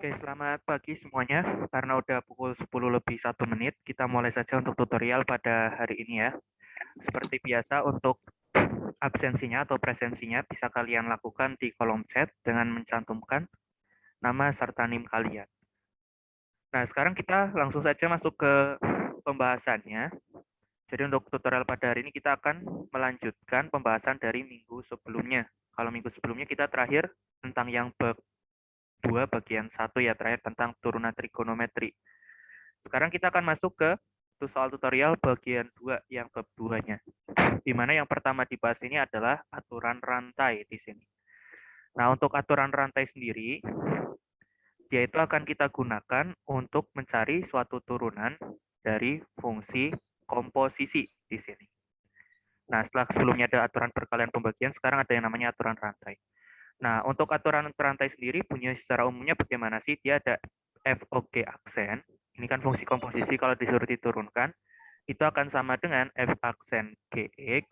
Oke, selamat pagi semuanya. Karena udah pukul 10 lebih 1 menit, kita mulai saja untuk tutorial pada hari ini ya. Seperti biasa untuk absensinya atau presensinya bisa kalian lakukan di kolom chat dengan mencantumkan nama serta NIM kalian. Nah, sekarang kita langsung saja masuk ke pembahasannya. Jadi untuk tutorial pada hari ini kita akan melanjutkan pembahasan dari minggu sebelumnya. Kalau minggu sebelumnya kita terakhir tentang yang bab 2 bagian 1 ya, terakhir tentang turunan trigonometri. Sekarang kita akan masuk ke soal tutorial bagian 2 yang bab 2-nya. Di mana yang pertama dibahas ini adalah aturan rantai di sini. Nah, untuk aturan rantai sendiri, dia itu akan kita gunakan untuk mencari suatu turunan dari fungsi komposisi di sini. Nah, setelah sebelumnya ada aturan perkalian pembagian, sekarang ada yang namanya aturan rantai. Nah, untuk aturan rantai sendiri punya secara umumnya bagaimana sih? Dia ada f ok aksen. Ini kan fungsi komposisi kalau disuruh diturunkan, itu akan sama dengan f aksen gx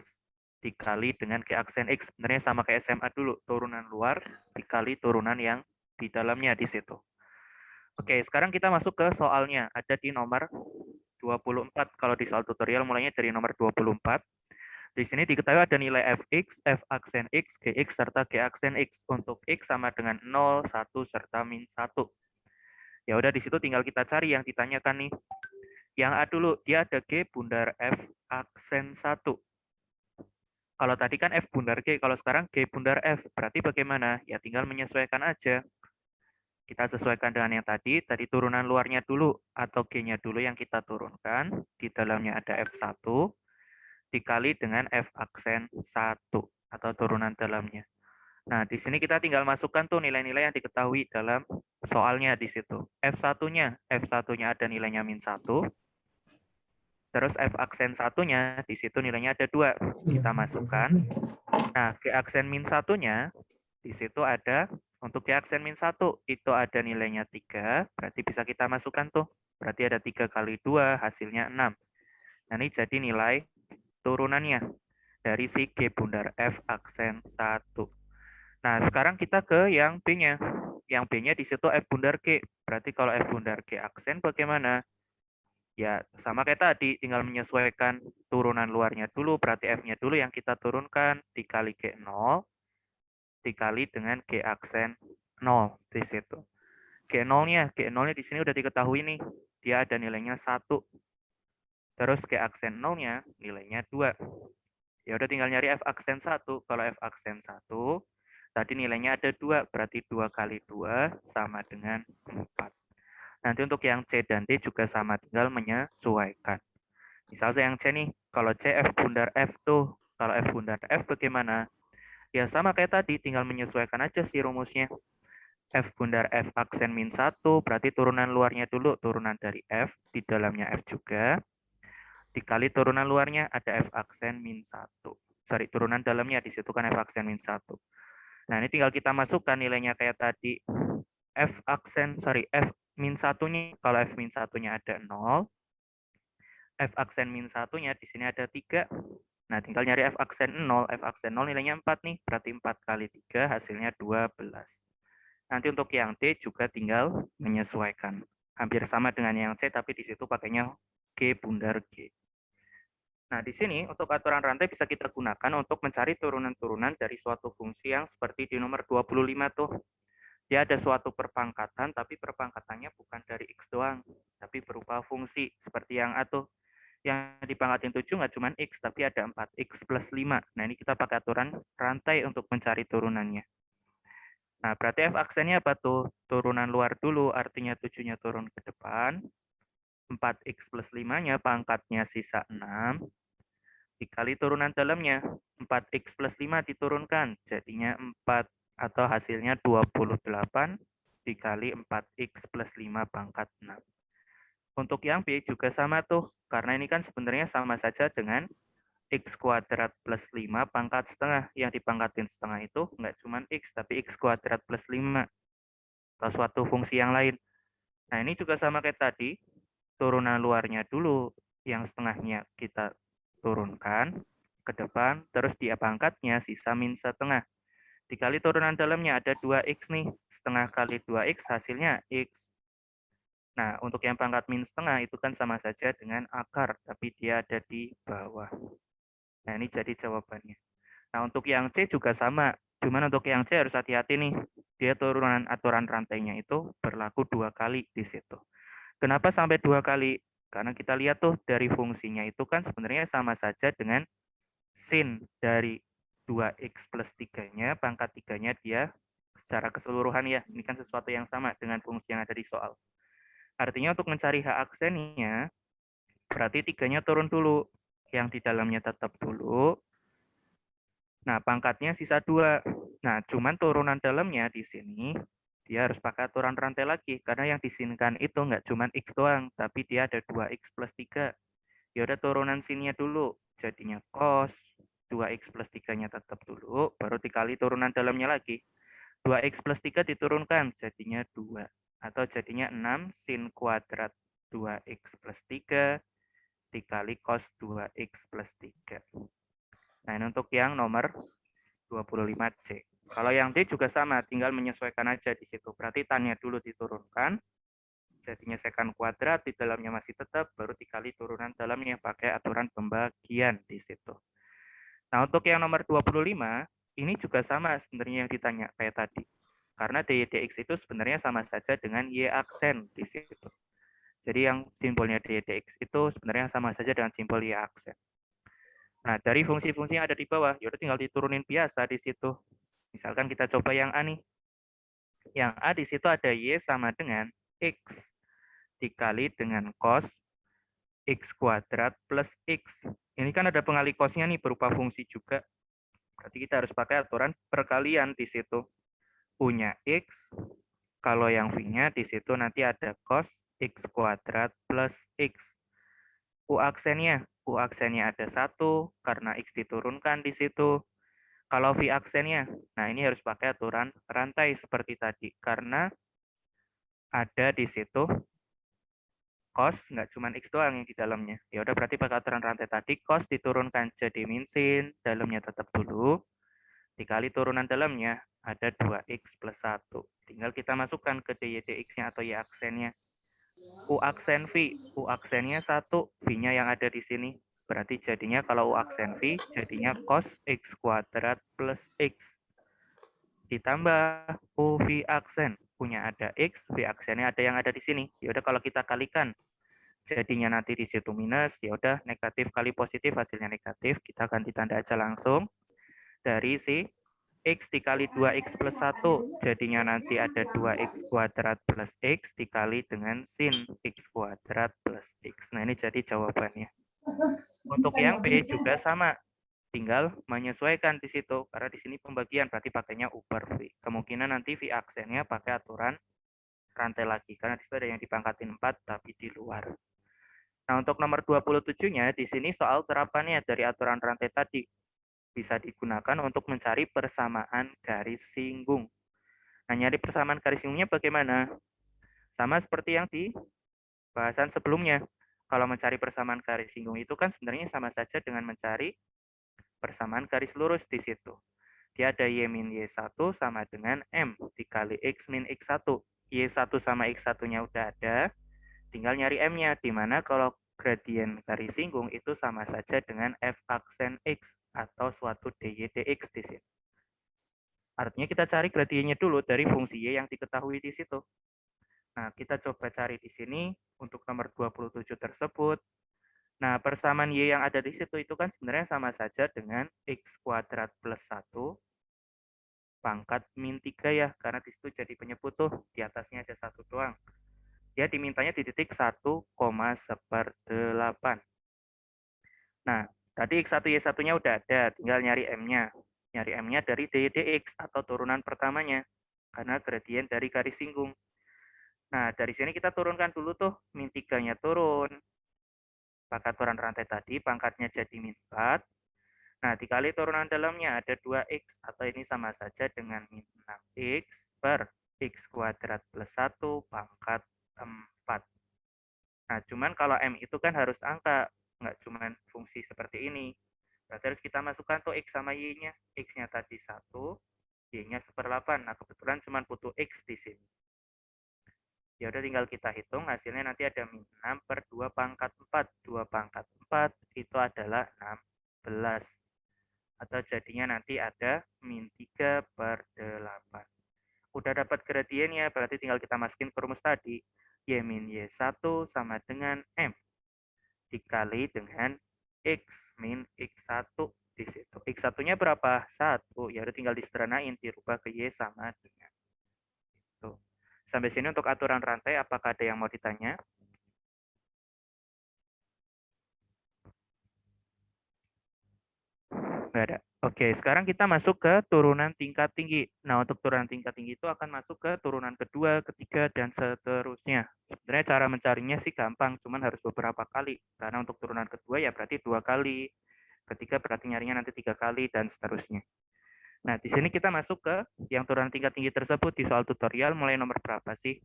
dikali dengan g aksen x. Sebenarnya sama kayak SMA dulu, turunan luar dikali turunan yang di dalamnya di situ. Oke, sekarang kita masuk ke soalnya. Ada di nomor 24 kalau di soal tutorial mulainya dari nomor 24. Di sini diketahui ada nilai fx, f aksen x, gx, serta g aksen x. Untuk x sama dengan 0, 1, serta min 1. Ya udah di situ tinggal kita cari yang ditanyakan nih. Yang A dulu, dia ada g bundar f aksen 1. Kalau tadi kan f bundar g, kalau sekarang g bundar f. Berarti bagaimana? Ya tinggal menyesuaikan aja. Kita sesuaikan dengan yang tadi turunan luarnya dulu atau g-nya dulu yang kita turunkan. Di dalamnya ada f1 dikali dengan f aksen 1 atau turunan dalamnya. Nah, di sini kita tinggal masukkan tuh nilai-nilai yang diketahui dalam soalnya di situ. F1-nya ada nilainya min 1. Terus f aksen 1-nya di situ nilainya ada 2. Kita masukkan. Nah, g aksen min 1-nya di situ ada untuk g aksen min 1 itu ada nilainya 3, berarti bisa kita masukkan tuh. Berarti ada 3 kali 2 hasilnya 6. Nah, ini jadi nilai turunannya dari si G bundar F aksen 1. Nah, sekarang kita ke yang B-nya. Yang B-nya di situ F bundar G. Berarti kalau F bundar G aksen bagaimana? Ya, sama kayak tadi, tinggal menyesuaikan turunan luarnya dulu. Berarti F-nya dulu yang kita turunkan dikali G0 dikali dengan G aksen 0 di situ. G0-nya di sini udah diketahui nih. Dia ada nilainya 1. Terus G aksen 0-nya nilainya 2. Ya udah tinggal nyari F aksen 1. Kalau F aksen 1, tadi nilainya ada 2, berarti 2 kali 2 sama dengan 4. Nanti untuk yang C dan D juga sama, tinggal menyesuaikan. Misalnya yang C nih, kalau C F bundar F tuh, kalau F bundar F bagaimana? Ya sama kayak tadi, tinggal menyesuaikan aja sih rumusnya. F bundar F aksen min 1, berarti turunan luarnya dulu, turunan dari F, di dalamnya F juga. Dikali turunan luarnya ada F aksen min 1. Sorry, turunan dalamnya, di situ kan F aksen min 1. Nah, ini tinggal kita masukkan nilainya kayak tadi. F min 1-nya, kalau F min 1-nya ada 0, F aksen min 1-nya di sini ada 3. Nah, tinggal nyari F aksen 0. F aksen 0 nilainya 4 nih, berarti 4 kali 3 hasilnya 12. Nanti untuk yang D juga tinggal menyesuaikan. Hampir sama dengan yang C, tapi di situ pakainya G bundar G. Nah, di sini untuk aturan rantai bisa kita gunakan untuk mencari turunan-turunan dari suatu fungsi yang seperti di nomor 25 tuh. Dia ada suatu perpangkatan, tapi perpangkatannya bukan dari X doang, tapi berupa fungsi. Seperti yang A tuh. Yang dipangkatin 7 nggak cuma X, tapi ada 4X plus 5. Nah, ini kita pakai aturan rantai untuk mencari turunannya. Nah, berarti F aksennya apa tuh? Turunan luar dulu, artinya 7-nya turun ke depan. 4X plus 5-nya pangkatnya sisa 6. Dikali turunan dalamnya. 4X plus 5 diturunkan, jadinya 4 atau hasilnya 28 dikali 4X plus 5 pangkat 6. Untuk yang B juga sama tuh, karena ini kan sebenarnya sama saja dengan X kuadrat plus 5 pangkat setengah. Yang dipangkatin setengah itu nggak cuma X, tapi X kuadrat plus 5. Atau suatu fungsi yang lain. Nah, ini juga sama kayak tadi, turunan luarnya dulu, yang setengahnya kita turunkan ke depan, terus dia pangkatnya sisa min setengah. Dikali turunan dalamnya ada 2X nih. Setengah kali 2X hasilnya X. Nah, untuk yang pangkat min setengah itu kan sama saja dengan akar, tapi dia ada di bawah. Nah, ini jadi jawabannya. Nah, untuk yang C juga sama. Cuman untuk yang C harus hati-hati nih. Dia turunan aturan rantainya itu berlaku 2 kali di situ. Kenapa sampai 2 kali? Karena kita lihat tuh dari fungsinya itu kan sebenarnya sama saja dengan sin dari 2X plus 3-nya, pangkat 3-nya dia secara keseluruhan ya. Ini kan sesuatu yang sama dengan fungsi yang ada di soal. Artinya untuk mencari H aksennya, berarti 3-nya turun dulu. Yang di dalamnya tetap dulu. Nah, pangkatnya sisa 2. Nah, cuman turunan dalamnya di sini, dia harus pakai aturan rantai lagi. Karena yang disinkan itu nggak cuma X doang, tapi dia ada 2X plus 3. Ya udah turunan sinnya dulu. Jadinya cos 2X plus 3-nya tetap dulu, baru dikali turunan dalamnya lagi. 2X plus 3 diturunkan, jadinya 2. Atau jadinya 6 sin kuadrat 2X plus 3 dikali cos 2X plus 3. Nah, ini untuk yang nomor 25C. Kalau yang D juga sama, tinggal menyesuaikan aja di situ. Berarti tannya dulu diturunkan, jadinya sekant kuadrat, di dalamnya masih tetap, baru dikali turunan dalamnya pakai aturan pembagian di situ. Nah, untuk yang nomor 25, ini juga sama sebenarnya yang ditanya kayak tadi. Karena dy dx itu sebenarnya sama saja dengan y aksen di situ. Jadi yang simbolnya dy dx itu sebenarnya sama saja dengan simbol y aksen. Nah, dari fungsi-fungsi yang ada di bawah, yaudah tinggal diturunin biasa di situ. Misalkan kita coba yang A nih. Yang A di situ ada Y sama dengan X dikali dengan cos X kuadrat plus X. Ini kan ada pengali cosnya nih berupa fungsi juga. Berarti kita harus pakai aturan perkalian di situ. U-nya X, kalau yang V-nya di situ nanti ada cos X kuadrat plus X. U aksennya ada 1 karena X diturunkan di situ. Kalau V aksennya, nah ini harus pakai aturan rantai seperti tadi. Karena ada di situ cos, nggak cuma X doang yang di dalamnya. Ya udah berarti pakai aturan rantai tadi, cos diturunkan jadi min sin, dalamnya tetap dulu, dikali turunan dalamnya ada 2X plus 1. Tinggal kita masukkan ke dy dx-nya atau y aksennya. U aksen V, U aksennya 1, V-nya yang ada di sini. Berarti jadinya kalau U aksen V, jadinya cos X kuadrat plus X. Ditambah U V aksen. Punya ada X, V aksennya ada yang ada di sini. Ya udah kalau kita kalikan, jadinya nanti di situ minus, ya udah negatif kali positif hasilnya negatif. Kita ganti tanda aja langsung. Dari si X dikali 2X plus 1, jadinya nanti ada 2X kuadrat plus X dikali dengan sin X kuadrat plus X. Nah, ini jadi jawabannya. Untuk yang B juga sama. Tinggal menyesuaikan di situ. Karena di sini pembagian, berarti pakainya U per V. Kemungkinan nanti V aksennya pakai aturan rantai lagi. Karena di situ ada yang dipangkatin 4, tapi di luar. Nah, untuk nomor 27-nya, di sini soal terapannya dari aturan rantai tadi. Bisa digunakan untuk mencari persamaan garis singgung. Nah, nyari persamaan garis singgungnya bagaimana? Sama seperti yang di bahasan sebelumnya. Kalau mencari persamaan garis singgung itu kan sebenarnya sama saja dengan mencari persamaan garis lurus di situ. Dia ada Y min Y1 sama dengan M dikali X min X1. Y1 sama X1-nya udah ada, tinggal nyari M-nya, di mana kalau gradien garis singgung itu sama saja dengan F aksen X atau suatu dy dx di sini. Artinya kita cari gradiennya dulu dari fungsi Y yang diketahui di situ. Nah, kita coba cari di sini untuk nomor 27 tersebut. Nah, persamaan Y yang ada di situ itu kan sebenarnya sama saja dengan X kuadrat plus 1 pangkat min 3 ya, karena di situ jadi penyebut tuh, di atasnya ada 1 doang. Dia dimintanya di titik 1,1/8. Nah, tadi X1 Y1-nya udah ada, tinggal nyari M-nya. Nyari M-nya dari dy dx atau turunan pertamanya, karena gradien dari garis singgung. Nah, dari sini kita turunkan dulu tuh, min 3-nya turun. Pakai aturan rantai tadi, pangkatnya jadi min 4. Nah, dikali turunan dalamnya ada 2X, atau ini sama saja dengan min 6X per X kuadrat plus 1 pangkat 4. Nah, cuman kalau M itu kan harus angka, nggak cuman fungsi seperti ini. Berarti harus kita masukkan tuh X sama Y-nya. X-nya tadi 1, Y-nya 1/8. Nah, kebetulan cuma butuh X di sini. Ya udah tinggal kita hitung, hasilnya nanti ada min 6 per 2 pangkat 4. 2 pangkat 4 itu adalah 16. Atau jadinya nanti ada min 3 per 8. Udah dapat gradiennya, berarti tinggal kita masukin ke rumus tadi. Y min Y1 sama dengan M dikali dengan X min X1 di situ. X1-nya berapa? 1. Ya udah tinggal disederhanain, dirubah ke Y sama dengan itu. Sampai sini untuk aturan rantai, apakah ada yang mau ditanya? Nggak ada. Oke, sekarang kita masuk ke turunan tingkat tinggi. Nah, untuk turunan tingkat tinggi itu akan masuk ke turunan kedua, ketiga, dan seterusnya. Sebenarnya cara mencarinya sih gampang, cuman harus beberapa kali. Karena untuk turunan kedua ya berarti 2 kali. Ketiga berarti nyarinya nanti 3 kali, dan seterusnya. Nah, di sini kita masuk ke yang turunan tingkat tinggi tersebut di soal tutorial mulai nomor berapa sih?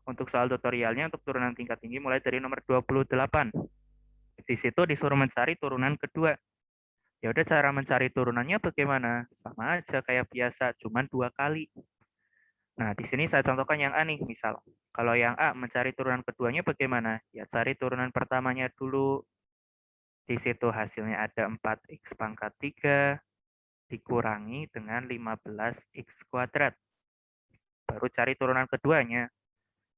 Untuk soal tutorialnya, untuk turunan tingkat tinggi mulai dari nomor 28. Di situ disuruh mencari turunan kedua. Ya udah, cara mencari turunannya bagaimana? Sama aja kayak biasa, cuman 2 kali. Nah, di sini saya contohkan yang A nih, misal. Kalau yang A mencari turunan keduanya bagaimana? Ya cari turunan pertamanya dulu. Di situ hasilnya ada 4x pangkat 3 dikurangi dengan 15x kuadrat. Baru cari turunan keduanya.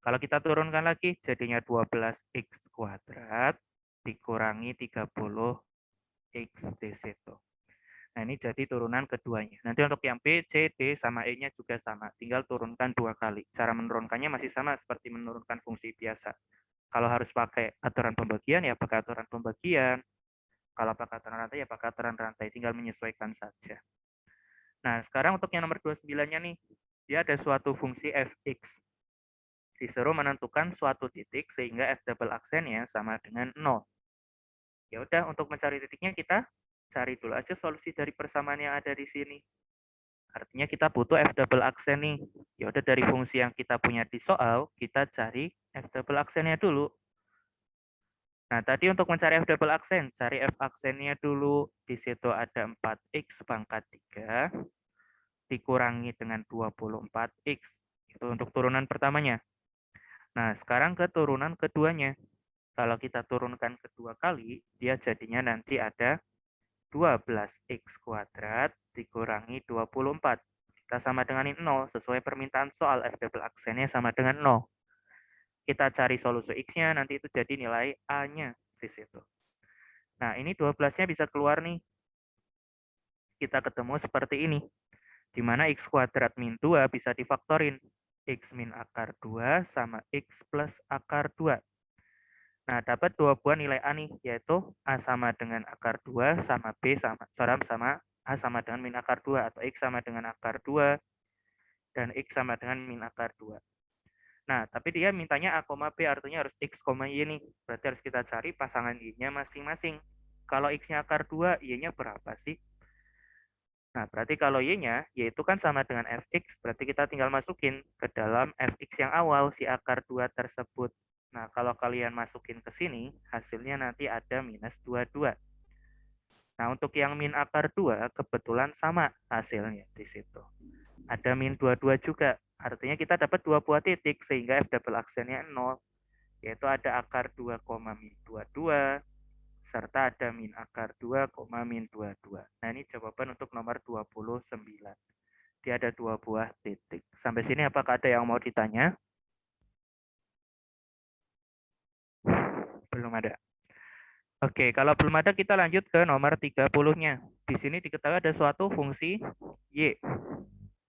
Kalau kita turunkan lagi, jadinya 12x kuadrat dikurangi 30x di situ. Nah, ini jadi turunan keduanya. Nanti untuk yang B, C, D, sama E-nya juga sama. Tinggal turunkan 2 kali. Cara menurunkannya masih sama seperti menurunkan fungsi biasa. Kalau harus pakai aturan pembagian, ya pakai aturan pembagian. Kalau pakai aturan rantai, ya pakai aturan rantai. Tinggal menyesuaikan saja. Nah, sekarang untuk yang nomor 29-nya nih. Dia ada suatu fungsi fx. Disuruh menentukan suatu titik sehingga f double aksennya sama dengan 0. Ya udah, untuk mencari titiknya kita cari dulu aja solusi dari persamaan yang ada di sini. Artinya kita butuh f double aksen nih. Ya udah, dari fungsi yang kita punya di soal, kita cari f double aksennya dulu. Nah, tadi untuk mencari f double aksen, cari f aksennya dulu. Di situ ada 4x pangkat 3 dikurangi dengan 24x. Itu untuk turunan pertamanya. Nah, sekarang ke turunan keduanya. Kalau kita turunkan kedua kali, dia jadinya nanti ada 12x kuadrat dikurangi 24. Kita sama dengan 0, sesuai permintaan soal f double aksennya sama dengan 0. Kita cari solusi x-nya, nanti itu jadi nilai a-nya di situ. Nah, ini 12-nya bisa keluar nih. Kita ketemu seperti ini, di mana x kuadrat min 2 bisa difaktorin. X min akar 2 sama x plus akar 2. Nah, dapat dua buah nilai A nih, yaitu A sama dengan akar 2 sama B sama A sama dengan min akar 2, atau X sama dengan akar 2 dan X sama dengan min akar 2. Nah, tapi dia mintanya A, B, artinya harus X, Y nih. Berarti harus kita cari pasangan Y-nya masing-masing. Kalau X-nya akar 2, Y-nya berapa sih? Nah, berarti kalau Y-nya, Y itu kan sama dengan Fx, berarti kita tinggal masukin ke dalam Fx yang awal, si akar 2 tersebut. Nah, kalau kalian masukin ke sini, hasilnya nanti ada minus 22. Nah, untuk yang min akar 2, kebetulan sama hasilnya di situ. Ada min 22 juga. Artinya kita dapat dua buah titik, sehingga F double aksennya 0. Yaitu ada akar 2, min 22, serta ada min akar 2, min 22. Nah, ini jawaban untuk nomor 29. Dia ada dua buah titik. Sampai sini apakah ada yang mau ditanya? Belum ada. Oke, kalau belum ada kita lanjut ke nomor 30-nya. Di sini diketahui ada suatu fungsi Y.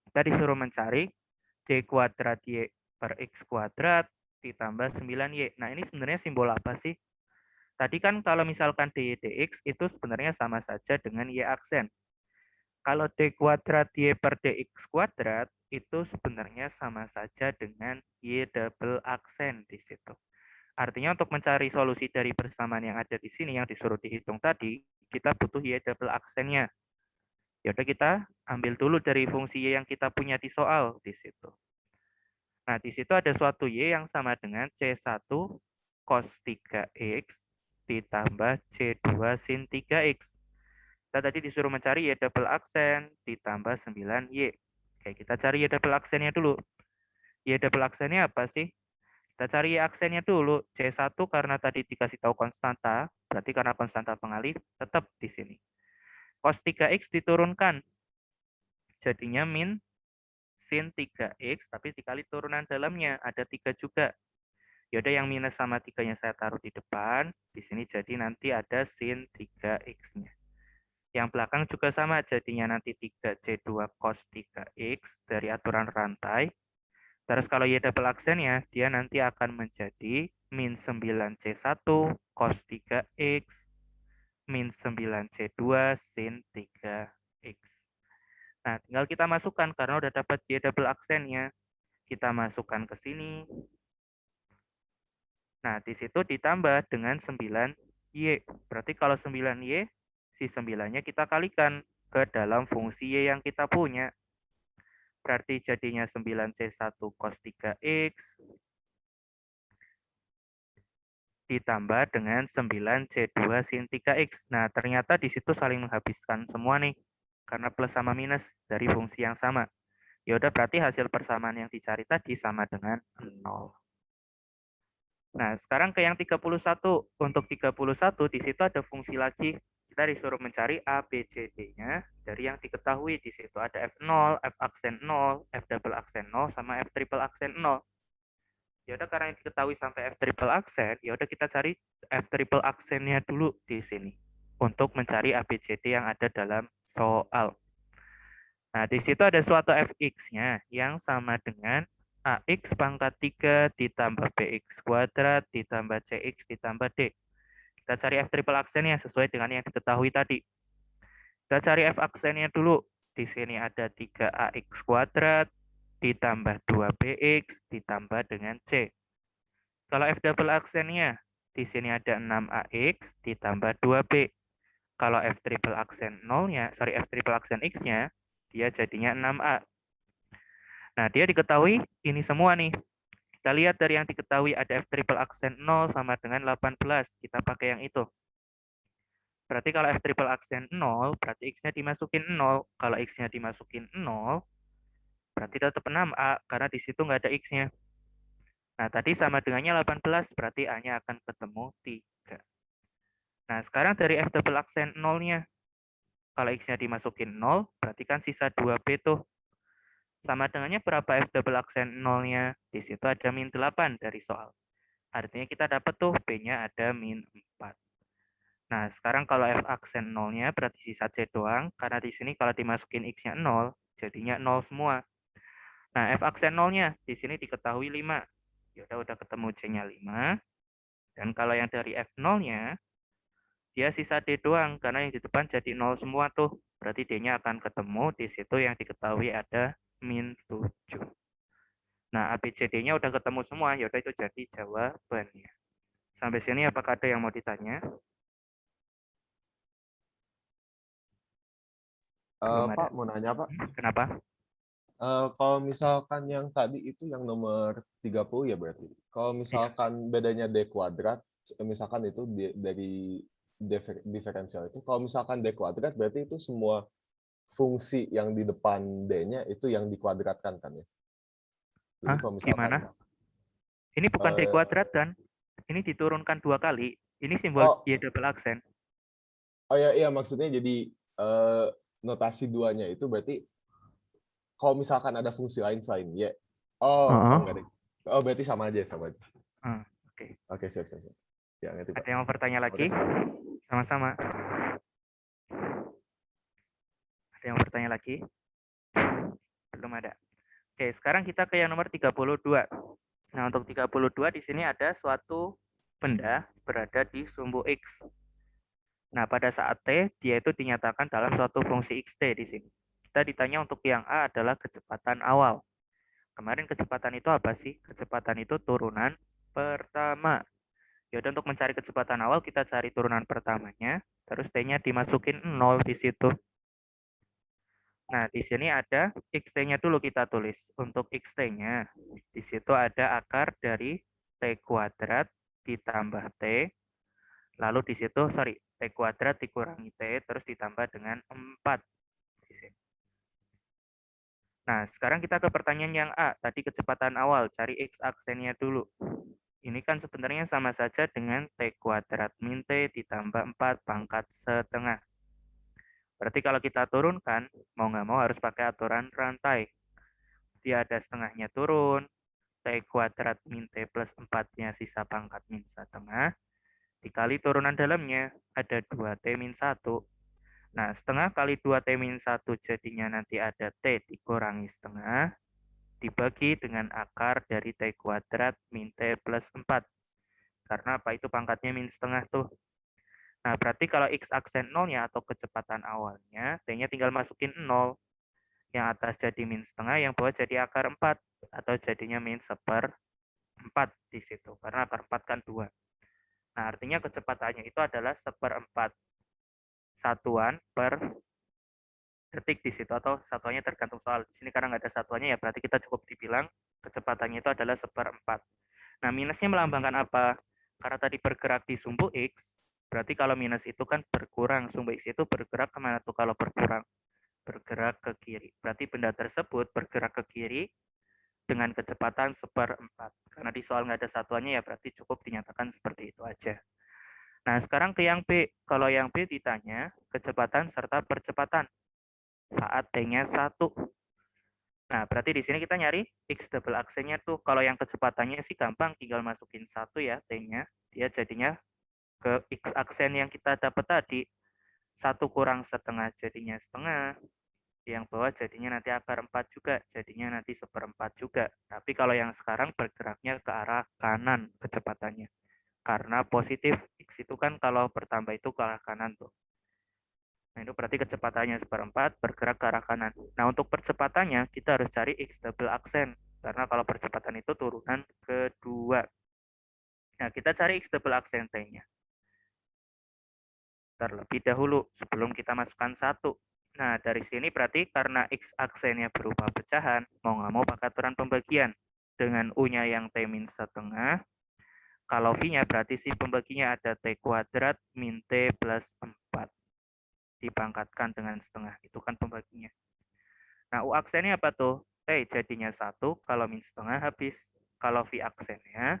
Kita disuruh mencari D kuadrat Y per X kuadrat ditambah 9Y. Nah, ini sebenarnya simbol apa sih? Tadi kan kalau misalkan dy dx itu sebenarnya sama saja dengan Y aksen. Kalau D kuadrat Y per dx kuadrat itu sebenarnya sama saja dengan Y double aksen di situ. Artinya untuk mencari solusi dari persamaan yang ada di sini yang disuruh dihitung tadi, kita butuh Y double aksennya. Ya udah, kita ambil dulu dari fungsi Y yang kita punya di soal di situ. Nah, di situ ada suatu Y yang sama dengan C1 cos 3X ditambah C2 sin 3X. Kita tadi disuruh mencari Y double aksen ditambah 9Y. Oke, kita cari Y double aksennya dulu. Y double aksennya apa sih? Kita cari Y aksennya dulu. C1 karena tadi dikasih tahu konstanta, berarti karena konstanta pengalih, tetap di sini. Cos 3X diturunkan. Jadinya min sin 3X, tapi dikali turunan dalamnya. Ada 3 juga. Yaudah yang minus sama 3-nya saya taruh di depan. Di sini jadi nanti ada sin 3X-nya. Yang belakang juga sama, jadinya nanti 3C2 cos 3X dari aturan rantai. Terus kalau Y double aksennya, dia nanti akan menjadi min 9C1 cos 3X min 9C2 sin 3X. Nah, tinggal kita masukkan karena udah dapat Y double aksennya. Kita masukkan ke sini. Nah, di situ ditambah dengan 9Y. Berarti kalau 9Y, si 9-nya kita kalikan ke dalam fungsi Y yang kita punya. Berarti jadinya 9C1 cos 3X ditambah dengan 9C2 sin 3X. Nah, ternyata di situ saling menghabiskan semua nih. Karena plus sama minus dari fungsi yang sama. Ya udah berarti hasil persamaan yang dicari tadi sama dengan 0. Nah, sekarang ke yang 31. Untuk 31 di situ ada fungsi lagi. Kita disuruh mencari A, B, C, D-nya dari yang diketahui. Di situ ada F0, F aksen 0, F double aksen 0, sama F triple aksen 0. Ya udah karena yang diketahui sampai F triple aksen, ya udah kita cari F triple aksennya dulu di sini untuk mencari A, B, C, D yang ada dalam soal. Nah, di situ ada suatu fx-nya yang sama dengan ax pangkat 3 ditambah bx kuadrat ditambah cx ditambah d. Kita cari f triple aksennya sesuai dengan yang diketahui tadi. Kita cari f aksennya dulu. Di sini ada 3ax kuadrat ditambah 2bx ditambah dengan c. Kalau f double aksennya, di sini ada 6ax ditambah 2b. Kalau f triple aksen 0-nya, f triple aksen x-nya, dia jadinya 6a. Nah, dia diketahui ini semua nih. Kita lihat dari yang diketahui ada F triple aksen 0 sama dengan 18. Kita pakai yang itu. Berarti kalau F triple aksen 0, berarti X-nya dimasukin 0. Kalau X-nya dimasukin 0, berarti tetap 6A, karena di situ nggak ada X-nya. Nah, tadi sama dengannya 18, berarti A-nya akan ketemu 3. Nah, sekarang dari F double aksen 0-nya. Kalau X-nya dimasukin 0, berarti kan sisa 2B tuh. Sama dengannya berapa F double aksen 0-nya? Di situ ada min 8 dari soal. Artinya kita dapat tuh B-nya ada min 4. Nah, sekarang kalau F aksen 0-nya berarti sisa C doang. Karena di sini kalau dimasukin X-nya 0, jadinya 0 semua. Nah, F aksen 0-nya di sini diketahui 5. Ya udah ketemu C-nya 5. Dan kalau yang dari F0-nya, dia sisa D doang. Karena yang di depan jadi 0 semua tuh. Berarti D-nya akan ketemu di situ yang diketahui ada min 7. Nah, ABCD-nya udah ketemu semua, yaudah itu jadi jawabannya. Sampai sini apakah ada yang mau ditanya? Belum ada. Pak, mau nanya Pak. Kenapa? Kalau misalkan yang tadi itu yang nomor 30 ya berarti. Kalau Iya. misalkan bedanya D kuadrat, misalkan itu dari diferensial itu, kalau misalkan D kuadrat berarti itu semua fungsi yang di depan D-nya itu yang dikuadratkan kan ya? Jadi Hah? kalau misalkan Gimana? Ini bukan D eh, kuadrat dan ini diturunkan 2 kali. Ini simbol oh Y double aksen. oh ya iya maksudnya jadi eh, notasi duanya itu berarti kalau misalkan ada fungsi lain selain Y. Oh enggak deh. Oh berarti sama aja sama aja. Oke. Oke, siap, siap, siap. Ya, ngerti, Pak. Ada yang mau bertanya lagi? Makasih, Pak. Sama-sama. Ada yang mau bertanya lagi? Belum ada. Oke, sekarang kita ke yang nomor 32. Nah, untuk 32 di sini ada suatu benda berada di sumbu X. Nah, pada saat T, dia itu dinyatakan dalam suatu fungsi XT di sini. Kita ditanya untuk yang A adalah kecepatan awal. Kemarin kecepatan itu apa sih? Kecepatan itu turunan pertama. Yaudah untuk mencari kecepatan awal, kita cari turunan pertamanya. Terus T-nya dimasukin 0 di situ. Nah, di sini ada XT-nya dulu kita tulis. Untuk XT-nya, di situ ada akar dari T kuadrat ditambah T. Lalu di situ, T kuadrat dikurangi T, terus ditambah dengan 4. Di sini. Nah, sekarang kita ke pertanyaan yang A, tadi kecepatan awal, cari X aksennya dulu. Ini kan sebenarnya sama saja dengan T kuadrat min T ditambah 4 pangkat setengah. Berarti kalau kita turunkan, mau nggak mau harus pakai aturan rantai. Dia ada setengahnya turun, T kuadrat min T plus 4-nya sisa pangkat min setengah, dikali turunan dalamnya ada 2T min 1. Nah, setengah kali 2T min 1 jadinya nanti ada T dikurangi setengah, dibagi dengan akar dari T kuadrat min T plus 4. Karena apa? Itu pangkatnya min setengah tuh. Nah, berarti kalau X aksen 0-nya atau kecepatan awalnya, T-nya tinggal masukin 0. Yang atas jadi min setengah, yang bawah jadi akar 4. Atau jadinya min 1/4 di situ. Karena akar 4 kan 2. Nah, artinya kecepatannya itu adalah 1/4 satuan per detik di situ, atau satuannya tergantung soal. Di sini karena nggak ada satuannya, ya berarti kita cukup dibilang kecepatannya itu adalah 1/4. Nah, minusnya melambangkan apa? Karena tadi bergerak di sumbu X, berarti kalau minus itu kan berkurang. Sumbu X itu bergerak kemana tuh kalau berkurang? Bergerak ke kiri. Berarti benda tersebut bergerak ke kiri dengan kecepatan 1/4. Karena di soal nggak ada satuannya, ya berarti cukup dinyatakan seperti itu aja. Nah, sekarang ke yang B. Kalau yang B ditanya kecepatan serta percepatan saat T-nya 1. Nah, berarti di sini kita nyari X double aksennya tuh. Kalau yang kecepatannya sih gampang, tinggal masukin 1 ya T-nya. Dia jadinya ke X aksen yang kita dapat tadi. 1 kurang setengah jadinya setengah. Yang bawah jadinya nanti akar 4 juga, jadinya nanti 1/4 juga. Tapi kalau yang sekarang bergeraknya ke arah kanan kecepatannya. Karena positif, X itu kan kalau bertambah itu ke arah kanan tuh. Nah, itu berarti kecepatannya 1/4 bergerak ke arah kanan. Nah, untuk percepatannya kita harus cari X double aksen. Karena kalau percepatan itu turunan kedua. Nah, kita cari X double aksen T-nya. Terlebih dahulu sebelum kita masukkan 1. Nah, dari sini berarti karena X aksennya berupa pecahan, mau nggak mau pakai aturan pembagian. Dengan U-nya yang T min setengah, kalau V-nya berarti si pembaginya ada T kuadrat min T plus 4. Dipangkatkan dengan setengah, itu kan pembaginya. Nah, U aksennya apa tuh? T jadinya 1, kalau min setengah habis. Kalau V aksennya,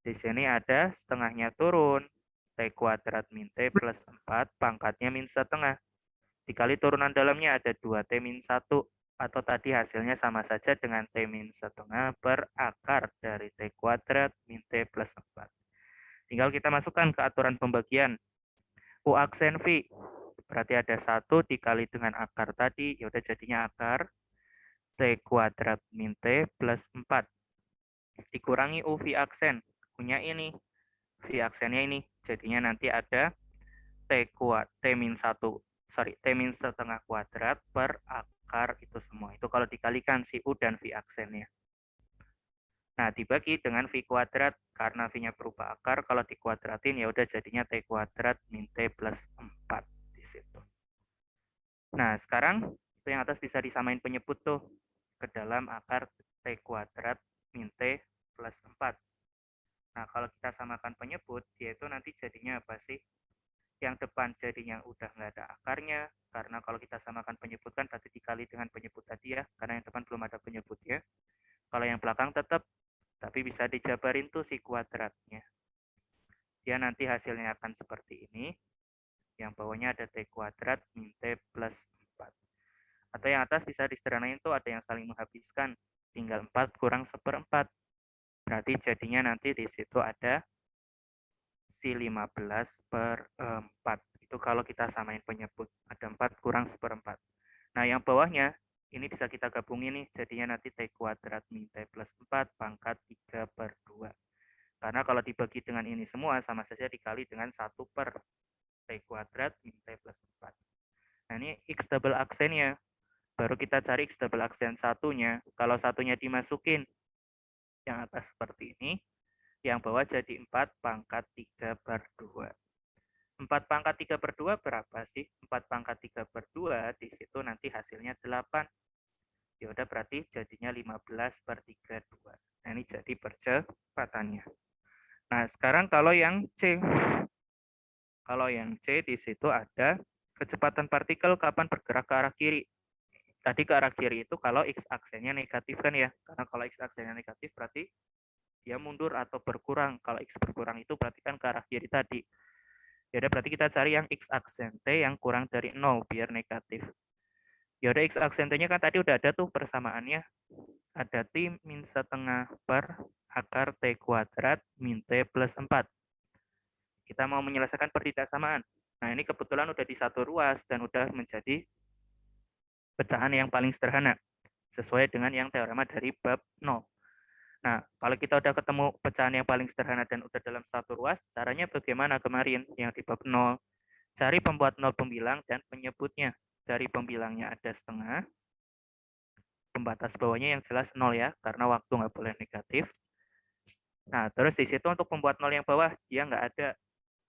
di sini ada setengahnya turun. T kuadrat min T plus 4, pangkatnya min setengah. Dikali turunan dalamnya ada 2T min 1. Atau tadi hasilnya sama saja dengan T min setengah per akar dari T kuadrat min T plus 4. Tinggal kita masukkan ke aturan pembagian. U aksen V, berarti ada 1 dikali dengan akar tadi, yaudah jadinya akar T kuadrat min T plus 4. Dikurangi U V aksen, punya ini, V aksennya ini, jadinya nanti ada T min 1, T min setengah kuadrat per akar itu semua. Itu kalau dikalikan si U dan V aksennya. Nah, dibagi dengan V kuadrat, karena V-nya berupa akar, kalau dikuadratin ya udah jadinya T kuadrat min T plus 4 di situ. Nah, sekarang itu yang atas bisa disamain penyebut tuh ke dalam akar T kuadrat min T plus 4. Nah, kalau kita samakan penyebut, yaitu nanti jadinya apa sih? Yang depan jadinya udah nggak ada akarnya, karena kalau kita samakan penyebut kan berarti dikali dengan penyebut tadi ya, karena yang depan belum ada penyebut ya. Kalau yang belakang tetap, tapi bisa dijabarin tuh si kuadratnya. Dia nanti hasilnya akan seperti ini, yang bawahnya ada T kuadrat min T plus 4. Atau yang atas bisa disederhanain tuh ada yang saling menghabiskan, tinggal 4 kurang 1/4. Berarti jadinya nanti di situ ada si 15/4. Itu kalau kita samain penyebut. Ada 4 kurang 1/4. Nah, yang bawahnya, ini bisa kita gabungin nih. Jadinya nanti T kuadrat min T plus 4 pangkat 3/2. Karena kalau dibagi dengan ini semua, sama saja dikali dengan 1 per T kuadrat min T plus 4. Nah, ini X double aksennya. Baru kita cari X double aksen satunya. Kalau satunya dimasukin, yang atas seperti ini, yang bawah jadi 4 pangkat 3/2. 4 pangkat 3/2 berapa sih? 4 pangkat 3/2 di situ nanti hasilnya 8. Ya udah berarti jadinya 15/32. Nah, ini jadi percepatannya. Nah, sekarang kalau yang C. Kalau yang C di situ ada kecepatan partikel kapan bergerak ke arah kiri. tadi ke arah kiri itu kalau X aksennya negatif kan ya. Karena kalau X aksennya negatif berarti dia mundur atau berkurang. Kalau X berkurang itu berarti kan ke arah kiri tadi. Ya udah berarti kita cari yang X aksen T yang kurang dari 0 biar negatif. Ya udah X aksen T-nya kan tadi udah ada tuh persamaannya. Ada T min setengah per akar T kuadrat min T plus 4. Kita mau menyelesaikan pertidaksamaan. Nah ini kebetulan udah di satu ruas dan udah menjadi pecahan yang paling sederhana. Sesuai dengan yang teorema dari bab 0. Nah, kalau kita udah ketemu pecahan yang paling sederhana dan udah dalam satu ruas, caranya bagaimana kemarin yang di bab 0? Cari pembuat 0 pembilang dan penyebutnya. Dari pembilangnya ada setengah, pembatas bawahnya yang jelas 0 ya, karena waktu nggak boleh negatif. Nah, terus di situ untuk pembuat 0 yang bawah, dia nggak ada.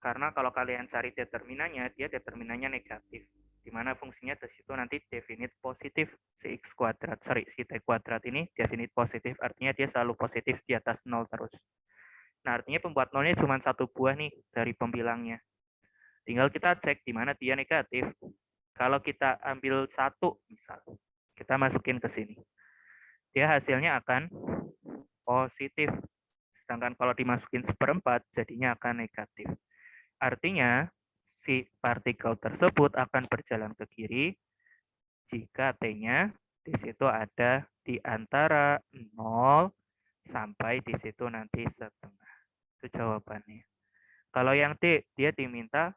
Karena kalau kalian cari determinannya, dia determinannya negatif. Di mana fungsinya di situ nanti definite positif si x kuadrat, si t kuadrat ini definite positif, artinya dia selalu positif di atas 0 terus. Nah, artinya pembuat nolnya cuma satu buah nih dari pembilangnya. Tinggal kita cek di mana dia negatif. Kalau kita ambil satu, misal, kita masukin ke sini. Dia hasilnya akan positif. Sedangkan kalau dimasukin seperempat, jadinya akan negatif. Artinya, si partikel tersebut akan berjalan ke kiri jika T-nya di situ ada di antara 0 sampai di situ nanti setengah. Itu jawabannya. Kalau yang D, dia diminta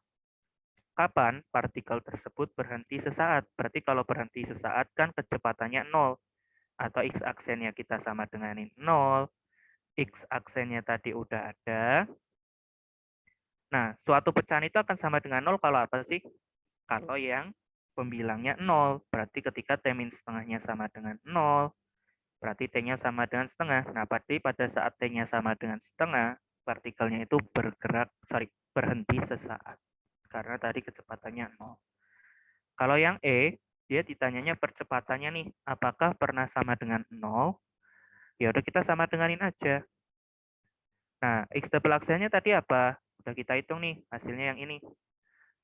kapan partikel tersebut berhenti sesaat. Berarti kalau berhenti sesaat kan kecepatannya 0. Atau X aksennya kita sama dengan 0. X aksennya tadi udah ada. Nah, suatu pecahan itu akan sama dengan 0 kalau apa sih? Kalau yang pembilangnya 0. Berarti ketika T min setengahnya sama dengan 0, berarti T-nya sama dengan setengah. Nah, berarti pada saat T-nya sama dengan setengah, partikelnya itu berhenti sesaat. Karena tadi kecepatannya 0. Kalau yang E, dia ditanyanya percepatannya nih, apakah pernah sama dengan 0? Ya udah kita sama denganin aja. Nah, X double aksennya tadi apa? Udah kita hitung nih, hasilnya yang ini.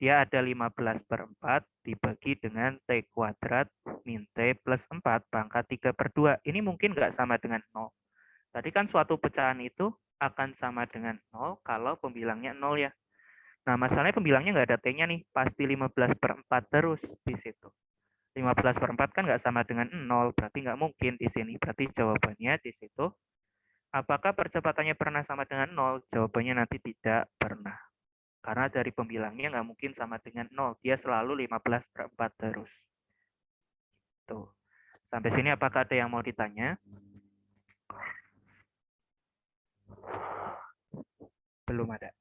Dia ada 15/4 dibagi dengan T kuadrat min T plus 4 pangkat 3/2. Ini mungkin nggak sama dengan 0. Tadi kan suatu pecahan itu akan sama dengan 0 kalau pembilangnya 0 ya. Nah, masalahnya pembilangnya nggak ada T-nya nih, pasti 15/4 terus di situ. 15/4 kan nggak sama dengan 0, berarti nggak mungkin di sini. Berarti jawabannya di situ, apakah percepatannya pernah sama dengan 0? Jawabannya nanti tidak pernah. Karena dari pembilangnya nggak mungkin sama dengan 0, dia selalu 15/4 terus. Tuh. Sampai sini apakah ada yang mau ditanya? Belum ada.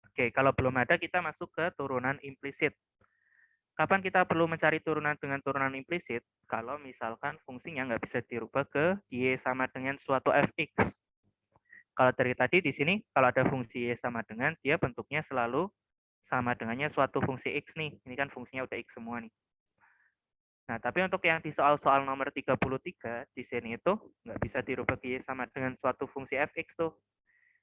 Oke, kalau belum ada kita masuk ke turunan implisit. Kapan kita perlu mencari turunan dengan turunan implisit? Kalau misalkan fungsinya nggak bisa dirubah ke Y sama dengan suatu fx. Kalau dari tadi di sini, kalau ada fungsi Y sama dengan, dia bentuknya selalu sama dengannya suatu fungsi X nih. Ini kan fungsinya udah X semua nih. Nah, tapi untuk yang di soal-soal nomor 33, di sini itu nggak bisa dirubah ke Y sama dengan suatu fungsi fx tuh.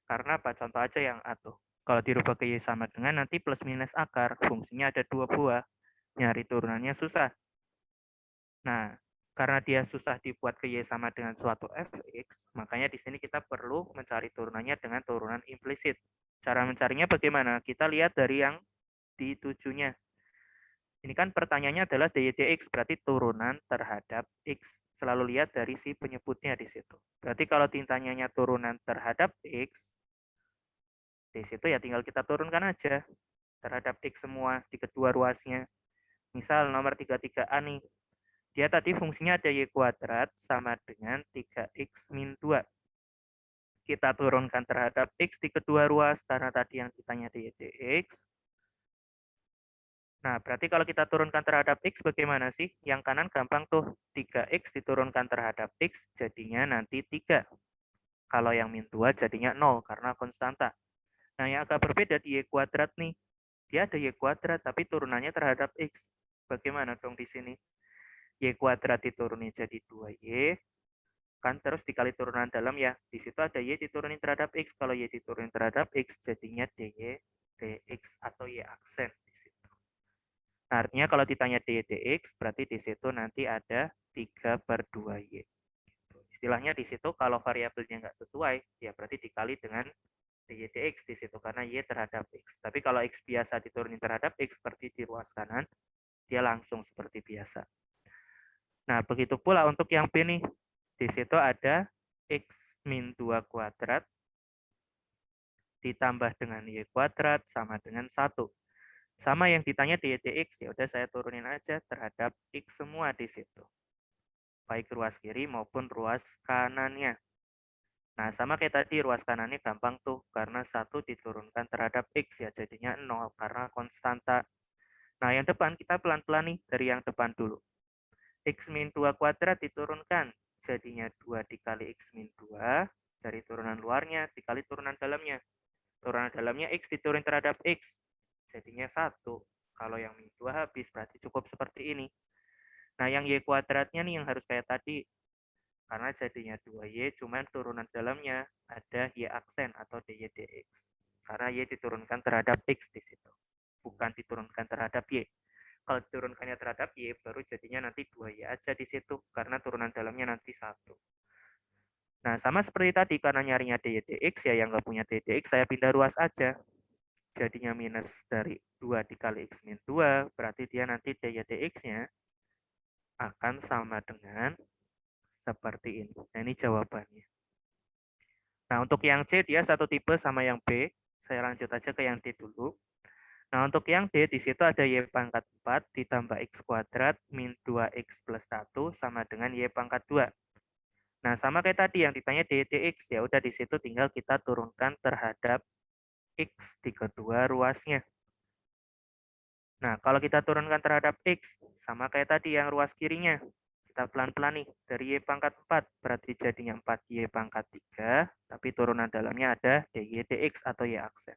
Karena apa? Contoh aja yang A tuh. Kalau dirubah ke Y sama dengan, nanti plus minus akar. Fungsinya ada 2 buah. Nyari turunannya susah. Nah, karena dia susah dibuat ke Y sama dengan suatu fx, makanya di sini kita perlu mencari turunannya dengan turunan implisit. Cara mencarinya bagaimana? Kita lihat dari yang ditujunya. Ini kan pertanyaannya adalah dy dx, berarti turunan terhadap x. Selalu lihat dari si penyebutnya di situ. Berarti kalau ditanyanya turunan terhadap x, di situ ya tinggal kita turunkan aja terhadap x semua di kedua ruasnya. Misal nomor 33A nih, dia tadi fungsinya ada y kuadrat sama dengan 3x min 2. Kita turunkan terhadap x di kedua ruas karena tadi yang ditanya dy dx. Nah, berarti kalau kita turunkan terhadap x bagaimana sih? Yang kanan gampang tuh, 3x diturunkan terhadap x jadinya nanti 3. Kalau yang min 2 jadinya 0 karena konstanta. Nah, yang agak berbeda di y kuadrat nih. Dia ada y kuadrat tapi turunannya terhadap x. Bagaimana dong di sini? Y kuadrat diturunin jadi 2y, kan terus dikali turunan dalam ya. Di situ ada y diturunin terhadap x. Kalau y diturunin terhadap x jadinya dy dx atau y aksen di situ. Nah, artinya kalau ditanya dy dx, berarti di situ nanti ada 3/2y. Istilahnya di situ kalau variabelnya nggak sesuai, ya berarti dikali dengan dy dx di situ, karena y terhadap x. Tapi kalau x biasa diturunin terhadap x, seperti di ruas kanan, dia langsung seperti biasa. Nah, begitu pula untuk yang B nih. Di situ ada x min 2 kuadrat ditambah dengan y kuadrat sama dengan 1. Sama yang ditanya dy dx, ya udah saya turunin aja terhadap x semua di situ. Baik ruas kiri maupun ruas kanannya. Nah, sama kayak tadi, ruas kanannya gampang tuh, karena 1 diturunkan terhadap X, ya jadinya 0, karena konstanta. Nah, yang depan kita pelan-pelan nih, dari yang depan dulu. X min 2 kuadrat diturunkan, jadinya 2 dikali X min 2, dari turunan luarnya, dikali turunan dalamnya. Turunan dalamnya X diturun terhadap X, jadinya 1. Kalau yang min 2 habis, berarti cukup seperti ini. Nah, yang Y kuadratnya nih yang harus kayak tadi, karena jadinya 2y, cuman turunan dalamnya ada y aksen atau dy dx. Karena y diturunkan terhadap x di situ, bukan diturunkan terhadap y. Kalau diturunkannya terhadap y, baru jadinya nanti 2y aja di situ, karena turunan dalamnya nanti 1. Nah, sama seperti tadi, karena nyarinya dy dx, ya yang nggak punya dy dx, saya pindah ruas aja. Jadinya minus dari 2 dikali x min 2, berarti dia nanti dy dx-nya akan sama dengan seperti ini. Nah, ini jawabannya. Nah, untuk yang C dia satu tipe sama yang B. Saya lanjut aja ke yang D dulu. Nah, untuk yang D di situ ada y pangkat 4 ditambah x kuadrat min 2x plus 1 sama dengan y pangkat 2. Nah, sama kayak tadi yang ditanya dy dx, ya udah di situ tinggal kita turunkan terhadap x di kedua ruasnya. Nah, kalau kita turunkan terhadap x, sama kayak tadi yang ruas kirinya. Kita pelan-pelan nih, dari y pangkat 4, berarti jadinya 4y pangkat 3, tapi turunan dalamnya ada dy dx atau y aksen.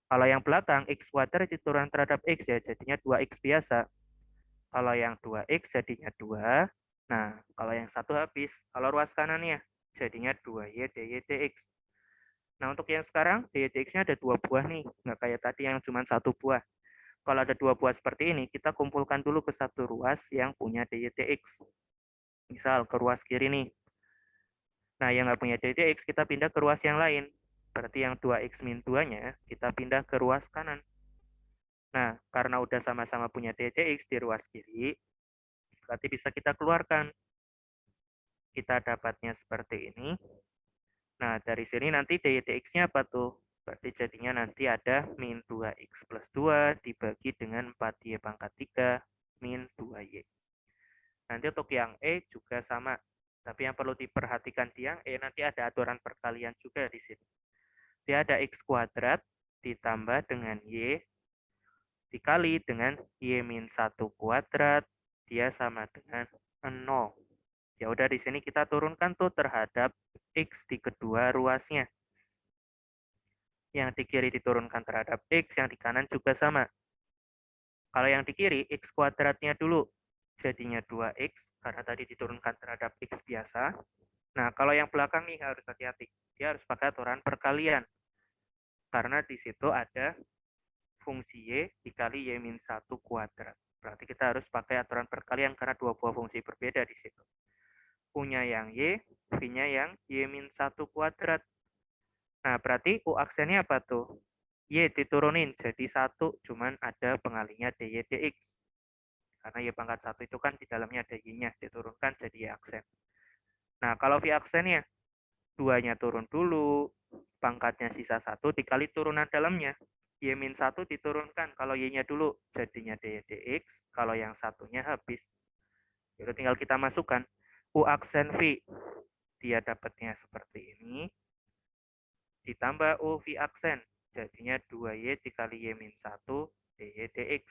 Kalau yang belakang, x kuadrat diturunkan terhadap x, ya jadinya 2x biasa. Kalau yang 2x jadinya 2. Nah, kalau yang satu habis, kalau ruas kanannya, jadinya 2y dy dx. Nah, untuk yang sekarang, dy dx-nya ada 2 buah nih, nggak kayak tadi yang cuma 1 buah. Kalau ada 2 buah seperti ini, kita kumpulkan dulu ke satu ruas yang punya dy dx. Misal ke ruas kiri nih. Nah, yang nggak punya dy dx, kita pindah ke ruas yang lain. Berarti yang 2x min 2-nya, kita pindah ke ruas kanan. Nah, karena udah sama-sama punya dy dx di ruas kiri, berarti bisa kita keluarkan. Kita dapatnya seperti ini. Nah, dari sini nanti dy dx-nya apa tuh? Berarti jadinya nanti ada min 2x plus 2 dibagi dengan 4y pangkat 3 min 2y. Nanti untuk yang E juga sama. Tapi yang perlu diperhatikan di yang E, nanti ada aturan perkalian juga di sini. Dia ada x kuadrat ditambah dengan y dikali dengan y min 1 kuadrat, dia sama dengan 0. Ya udah di sini kita turunkan tuh terhadap x di kedua ruasnya. Yang di kiri diturunkan terhadap x, yang di kanan juga sama. Kalau yang di kiri, x kuadratnya dulu. Jadinya 2x, karena tadi diturunkan terhadap x biasa. Nah, kalau yang belakang nih harus hati-hati. Dia harus pakai aturan perkalian. Karena di situ ada fungsi y dikali y min 1 kuadrat. Berarti kita harus pakai aturan perkalian karena dua buah fungsi berbeda di situ. U-nya yang y, V-nya yang y min 1 kuadrat. Nah, berarti U aksennya apa tuh? Y diturunin jadi 1, cuman ada pengalinya dy dx. Karena y pangkat 1 itu kan di dalamnya ada y-nya, diturunkan jadi y aksen. Nah, kalau V aksennya, 2-nya turun dulu, pangkatnya sisa 1 dikali turunan dalamnya. Y min 1 diturunkan, kalau y-nya dulu jadinya dy dx, kalau yang satunya habis. Jadi tinggal kita masukkan U aksen V. Dia dapatnya seperti ini. Ditambah U V aksen. Jadinya 2y dikali y min 1 dy dx.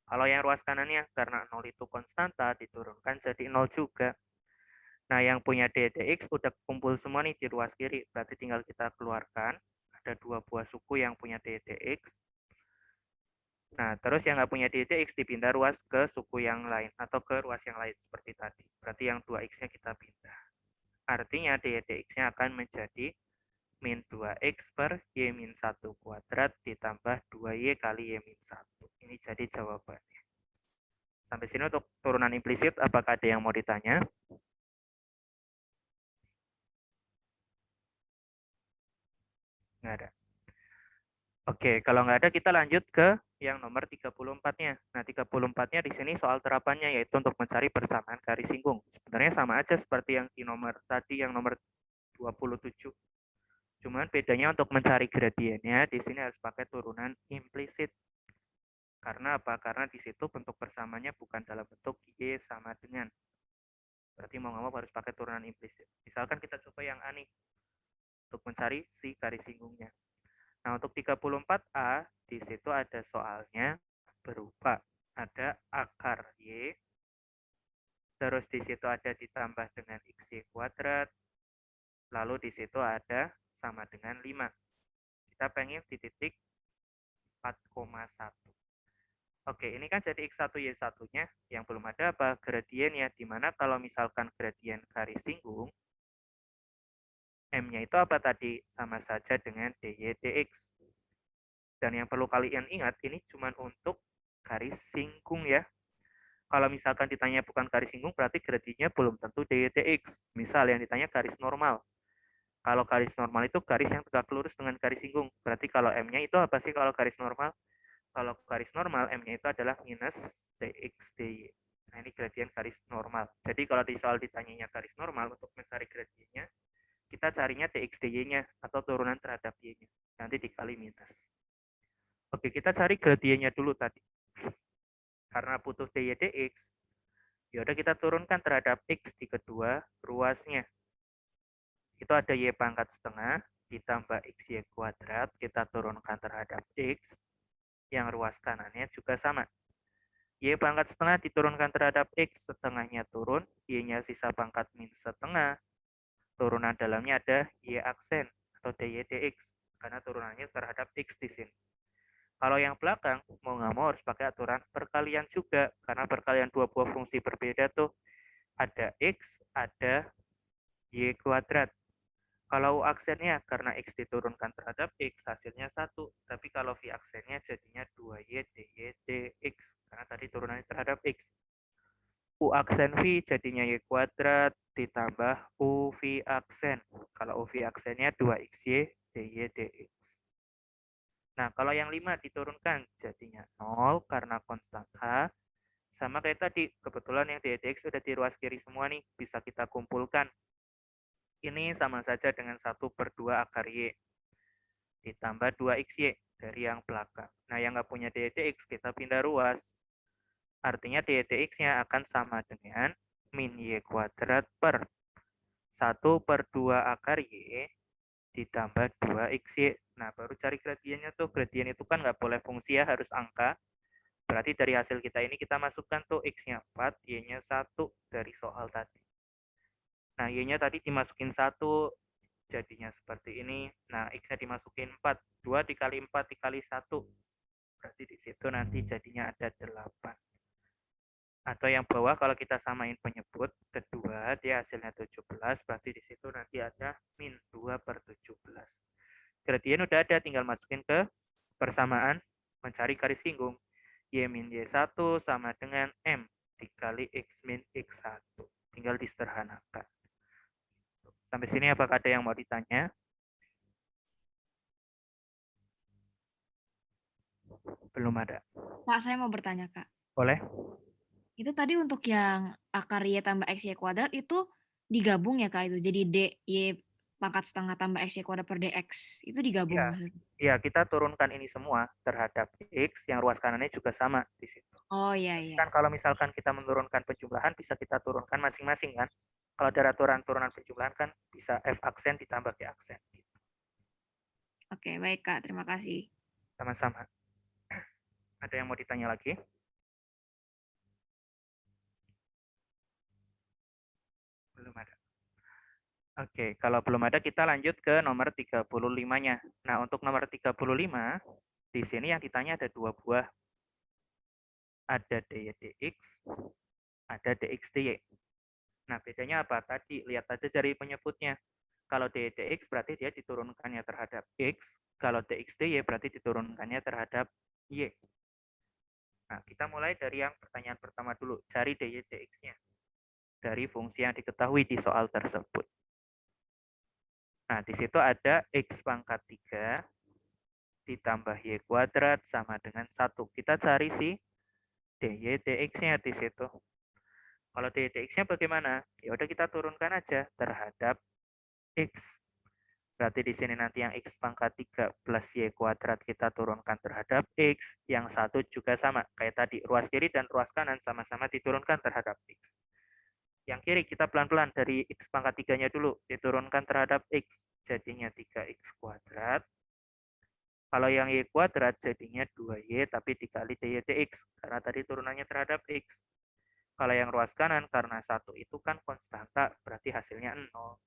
Kalau yang ruas kanannya, karena 0 itu konstanta, diturunkan jadi 0 juga. Nah, yang punya dy dx udah kumpul semua nih di ruas kiri. Berarti tinggal kita keluarkan. Ada dua buah suku yang punya dy dx. Nah, terus yang nggak punya dy dx dipindah ruas ke suku yang lain atau ke ruas yang lain seperti tadi. Berarti yang 2x-nya kita pindah. Artinya dy dx-nya akan menjadi min 2x per y min 1 kuadrat ditambah 2y kali y min 1. Ini jadi jawabannya. Sampai sini untuk turunan implisit, apakah ada yang mau ditanya? Nggak ada. Oke, kalau nggak ada kita lanjut ke yang nomor 34-nya. Nah, 34-nya di sini soal terapannya, yaitu untuk mencari persamaan garis singgung. Sebenarnya sama aja seperti yang di nomor tadi, yang nomor 27. Cuman bedanya untuk mencari gradiennya, di sini harus pakai turunan implisit. Karena apa? Karena di situ bentuk persamaannya bukan dalam bentuk Y sama dengan. Berarti mau nggak mau harus pakai turunan implisit. Misalkan kita coba yang A nih, untuk mencari si garis singgungnya. Nah, untuk 34A, di situ ada soalnya berupa ada akar Y, terus di situ ada ditambah dengan XY kuadrat, lalu di situ ada sama dengan 5. Kita pengen di titik 4,1. Oke, ini kan jadi X1 Y1-nya, yang belum ada apa? Gradiennya, dimana kalau misalkan gradien garis singgung, M-nya itu apa tadi? Sama saja dengan dy dx. Dan yang perlu kalian ingat, ini cuma untuk garis singgung ya. Kalau misalkan ditanya bukan garis singgung, berarti gradiennya belum tentu dy dx. Misal yang ditanya garis normal. Kalau garis normal itu garis yang tegak lurus dengan garis singgung. Berarti kalau M-nya itu apa sih kalau garis normal? Kalau garis normal, M-nya itu adalah minus dx dy. Nah, ini gradien garis normal. Jadi kalau di soal ditanyanya garis normal, untuk mencari gradiennya, kita carinya dx dy-nya atau turunan terhadap y-nya. Nanti dikali minus. Oke, kita cari gradiennya dulu tadi. Karena butuh dy dx, yaudah kita turunkan terhadap x di kedua ruasnya. Itu ada y pangkat setengah ditambah xy kuadrat, kita turunkan terhadap x, yang ruas kanannya juga sama. Y pangkat setengah diturunkan terhadap x, setengahnya turun, y-nya sisa pangkat min setengah, turunan dalamnya ada y aksen atau dy dx, karena turunannya terhadap x di sini. Kalau yang belakang, mau nggak mau harus pakai aturan perkalian juga, karena perkalian dua buah fungsi berbeda tuh, ada x, ada y kuadrat. Kalau U aksennya, karena x diturunkan terhadap x, hasilnya 1. Tapi kalau V aksennya jadinya 2y dy dx, karena tadi turunannya terhadap x. U aksen V jadinya y kuadrat ditambah U V aksen. Kalau U V aksennya 2xy dy dx. Nah, kalau yang 5 diturunkan jadinya 0 karena konstan H. Sama kayak tadi, kebetulan yang dy dx sudah di ruas kiri semua nih, bisa kita kumpulkan. Ini sama saja dengan 1/2 akar Y. Ditambah 2xy dari yang belakang. Nah, yang nggak punya dy dx, kita pindah ruas. Artinya dy dx-nya akan sama dengan min y kuadrat per 1/2 akar y ditambah 2xy. Nah, baru cari gradiennya tuh. Gradien itu kan nggak boleh fungsi ya, harus angka. Berarti dari hasil kita ini kita masukkan tuh x-nya 4, y-nya 1 dari soal tadi. Nah, y-nya tadi dimasukin 1, jadinya seperti ini. Nah, x-nya dimasukin 4. 2 dikali 4 dikali 1. Berarti di situ nanti jadinya ada 8. Atau yang bawah kalau kita samain penyebut, kedua dia hasilnya 17, berarti di situ nanti ada min 2/17. Gradien udah ada, tinggal masukin ke persamaan mencari garis singgung. Y min Y1 sama dengan M dikali X min X1. Tinggal disederhanakan. Sampai sini apakah ada yang mau ditanya? Belum ada. Kak, saya mau bertanya, Kak. Boleh? Itu tadi untuk yang akar Y tambah XY kuadrat itu digabung ya, Kak? Itu jadi DY pangkat setengah tambah XY kuadrat per DX. Itu digabung Iya. maksudnya? Iya, kita turunkan ini semua terhadap X, yang ruas kanannya juga sama di situ. Oh iya, Tapi iya. kan kalau misalkan kita menurunkan penjumlahan, bisa kita turunkan masing-masing kan. Kalau ada aturan turunan penjumlahan kan bisa F aksen ditambah G aksen. Oke, baik, Kak. Terima kasih. Sama-sama. Ada yang mau ditanya lagi? Belum ada. Oke, kalau belum ada kita lanjut ke nomor 35-nya. Nah, untuk nomor 35, di sini yang ditanya ada dua buah. Ada dy dx, ada dx dy. Nah, bedanya apa? Tadi lihat aja dari penyebutnya. Kalau dy dx berarti dia diturunkannya terhadap x. Kalau dx dy berarti diturunkannya terhadap y. Nah, kita mulai dari yang pertanyaan pertama dulu. Cari dy dx-nya dari fungsi yang diketahui di soal tersebut. Nah, di situ ada x pangkat 3 ditambah y kuadrat sama dengan 1. Kita cari si dy dx-nya di situ. Kalau dy dx-nya bagaimana? Ya udah kita turunkan aja terhadap x. Berarti di sini nanti yang x pangkat 3 plus y kuadrat kita turunkan terhadap x. Yang satu juga sama. Kayak tadi, ruas kiri dan ruas kanan sama-sama diturunkan terhadap x. Yang kiri kita pelan-pelan dari x pangkat 3-nya dulu. Diturunkan terhadap x. Jadinya 3x kuadrat. Kalau yang y kuadrat jadinya 2y tapi dikali dy dx. Karena tadi turunannya terhadap x. Kalau yang ruas kanan karena 1 itu kan konstanta, berarti hasilnya 0.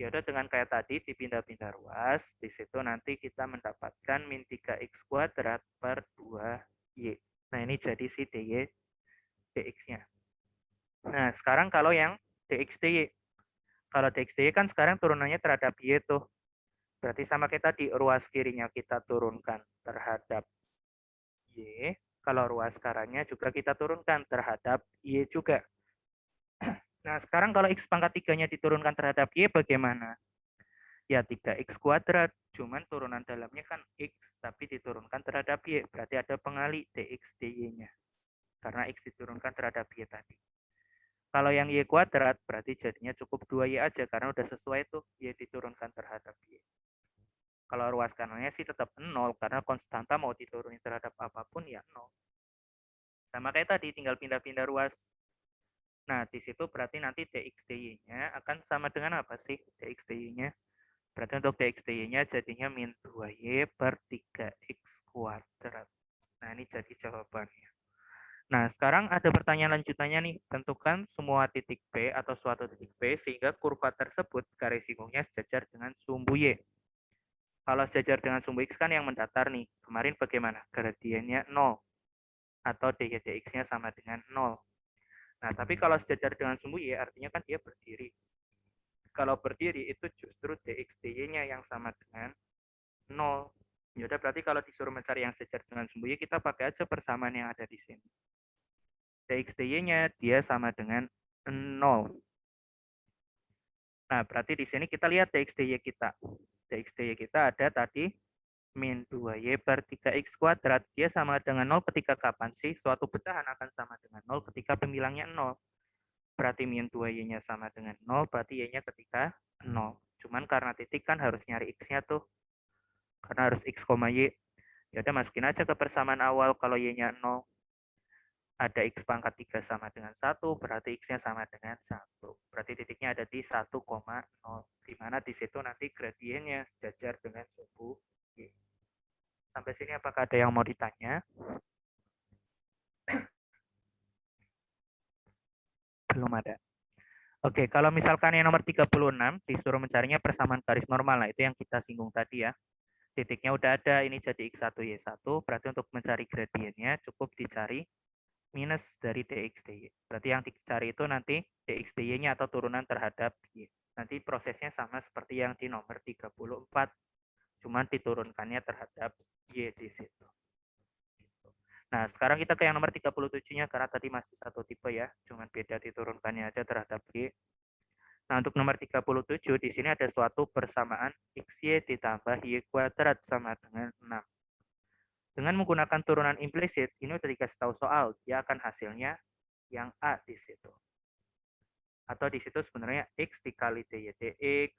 Ya udah dengan kayak tadi dipindah-pindah ruas, di situ nanti kita mendapatkan min 3x kuadrat per 2y. Nah, ini jadi si dy dx-nya. Nah, sekarang kalau yang dx dy. Kalau dx dy kan sekarang turunannya terhadap y tuh. Berarti sama kayak tadi, ruas kirinya kita turunkan terhadap y. Kalau ruas kanannya juga kita turunkan terhadap y juga. Nah, sekarang kalau x pangkat 3-nya diturunkan terhadap y bagaimana? Ya 3x kuadrat, cuman turunan dalamnya kan x, tapi diturunkan terhadap y. Berarti ada pengali dx dy-nya. Karena x diturunkan terhadap y tadi. Kalau yang y kuadrat, berarti jadinya cukup 2y aja, karena udah sesuai tuh y diturunkan terhadap y. Kalau ruas kanannya sih tetap 0, karena konstanta mau diturunin terhadap apapun ya 0. Sama kayak tadi, tinggal pindah-pindah ruas. Nah, di situ berarti nanti dx dy-nya akan sama dengan apa sih dx dy-nya? Berarti untuk dx dy-nya jadinya min 2y per 3x kuadrat. Nah, ini jadi jawabannya. Nah, sekarang ada pertanyaan lanjutannya nih. Tentukan semua titik P atau suatu titik P sehingga kurva tersebut garis singgungnya sejajar dengan sumbu Y. Kalau sejajar dengan sumbu X kan yang mendatar nih. Kemarin bagaimana? Gradiennya 0. Atau dy dx-nya sama dengan 0. Nah, tapi kalau sejajar dengan sumbu Y artinya kan dia berdiri. Kalau berdiri itu justru dx dy-nya yang sama dengan 0. Ya udah berarti kalau disuruh mencari yang sejajar dengan sumbu Y kita pakai aja persamaan yang ada di sini. Dx dy-nya dia sama dengan 0. Nah, berarti di sini kita lihat dx dy kita. Dx dy kita ada tadi min 2y per 3x kuadrat. Dia sama dengan 0 ketika kapan sih? Suatu pecahan akan sama dengan 0 ketika pemilangnya 0. Berarti min 2y-nya sama dengan 0, berarti y-nya ketika 0. Cuman karena titik kan harus nyari x-nya tuh. Karena harus x, y. Ya udah masukin aja ke persamaan awal kalau y-nya 0. Ada x pangkat 3 sama dengan 1, berarti x-nya sama dengan 1. Berarti titiknya ada di 1,0. Di mana di situ nanti gradiennya sejajar dengan sumbu y. Sampai sini apakah ada yang mau ditanya? Belum ada. Oke, kalau misalkan yang nomor 36 disuruh mencarinya persamaan garis normal. Nah, itu yang kita singgung tadi ya. Titiknya udah ada, ini jadi x1, y1. Berarti untuk mencari gradiennya cukup dicari minus dari dx dy. Berarti yang dicari itu nanti dx dy-nya atau turunan terhadap y. Nanti prosesnya sama seperti yang di nomor 34. Cuman diturunkannya terhadap y di situ. Nah, sekarang kita ke yang nomor 37-nya karena tadi masih satu tipe ya. Cuman beda diturunkannya aja terhadap y. Nah, untuk nomor 37 di sini ada suatu persamaan xy ditambah y kuadrat sama dengan 6. Dengan menggunakan turunan implisit, ini udah dikasih tahu soal, dia akan hasilnya yang A di situ. Atau di situ sebenarnya x dikali dy dx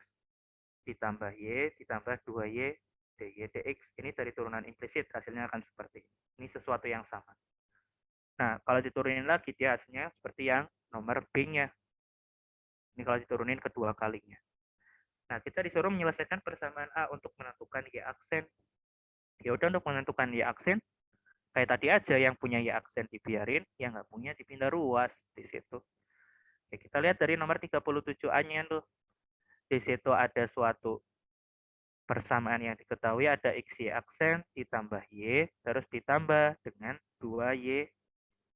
ditambah y ditambah 2y dy dx. Ini dari turunan implisit, hasilnya akan seperti ini. Ini sesuatu yang sama. Nah, kalau diturunin lagi, dia hasilnya seperti yang nomor B-nya. Ini kalau diturunin kedua kalinya. Nah, kita disuruh menyelesaikan persamaan A untuk menentukan y aksen. Ya udah untuk menentukan y aksen, kayak tadi aja yang punya y aksen dibiarin, yang nggak punya dipindah ruas di situ. Oke, kita lihat dari nomor 37A-nya tuh. Di situ ada suatu persamaan yang diketahui ada x y aksen ditambah y, terus ditambah dengan 2y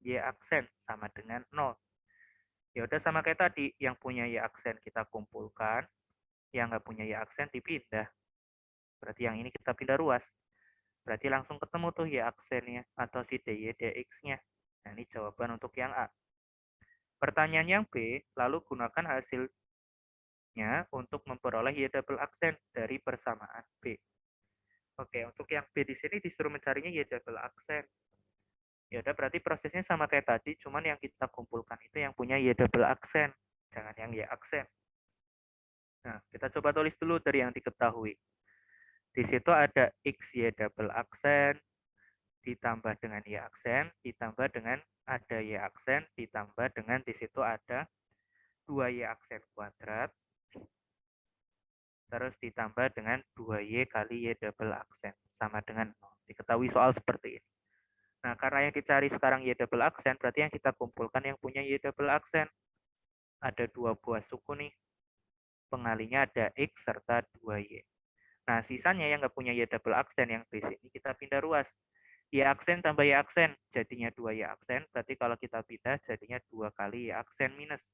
y aksen sama dengan 0. Ya udah sama kayak tadi, yang punya y aksen kita kumpulkan, yang nggak punya Y aksen dipindah. Berarti yang ini kita pindah ruas. Berarti langsung ketemu tuh Y aksennya atau si DY DX-nya. Nah, ini jawaban untuk yang A. Pertanyaan yang B, lalu gunakan hasilnya untuk memperoleh Y double aksen dari persamaan B. Oke, untuk yang B di sini disuruh mencarinya Y double aksen. Ya udah, berarti prosesnya sama kayak tadi, cuman yang kita kumpulkan itu yang punya Y double aksen, jangan yang Y aksen. Nah, kita coba tulis dulu dari yang diketahui. Di situ ada XY double aksen, ditambah dengan Y aksen, ditambah dengan ada Y aksen, ditambah dengan di situ ada 2Y aksen kuadrat, terus ditambah dengan 2Y kali Y double aksen, sama dengan 0. Diketahui soal seperti ini. Nah, karena yang dicari sekarang Y double aksen, berarti yang kita kumpulkan yang punya Y double aksen. Ada 2 buah suku nih. Pengalinya ada X serta 2Y. Nah, sisanya yang nggak punya Y double aksen yang di sini kita pindah ruas. Y aksen tambah Y aksen, jadinya 2Y aksen. Berarti kalau kita pindah, jadinya 2 kali Y aksen minus.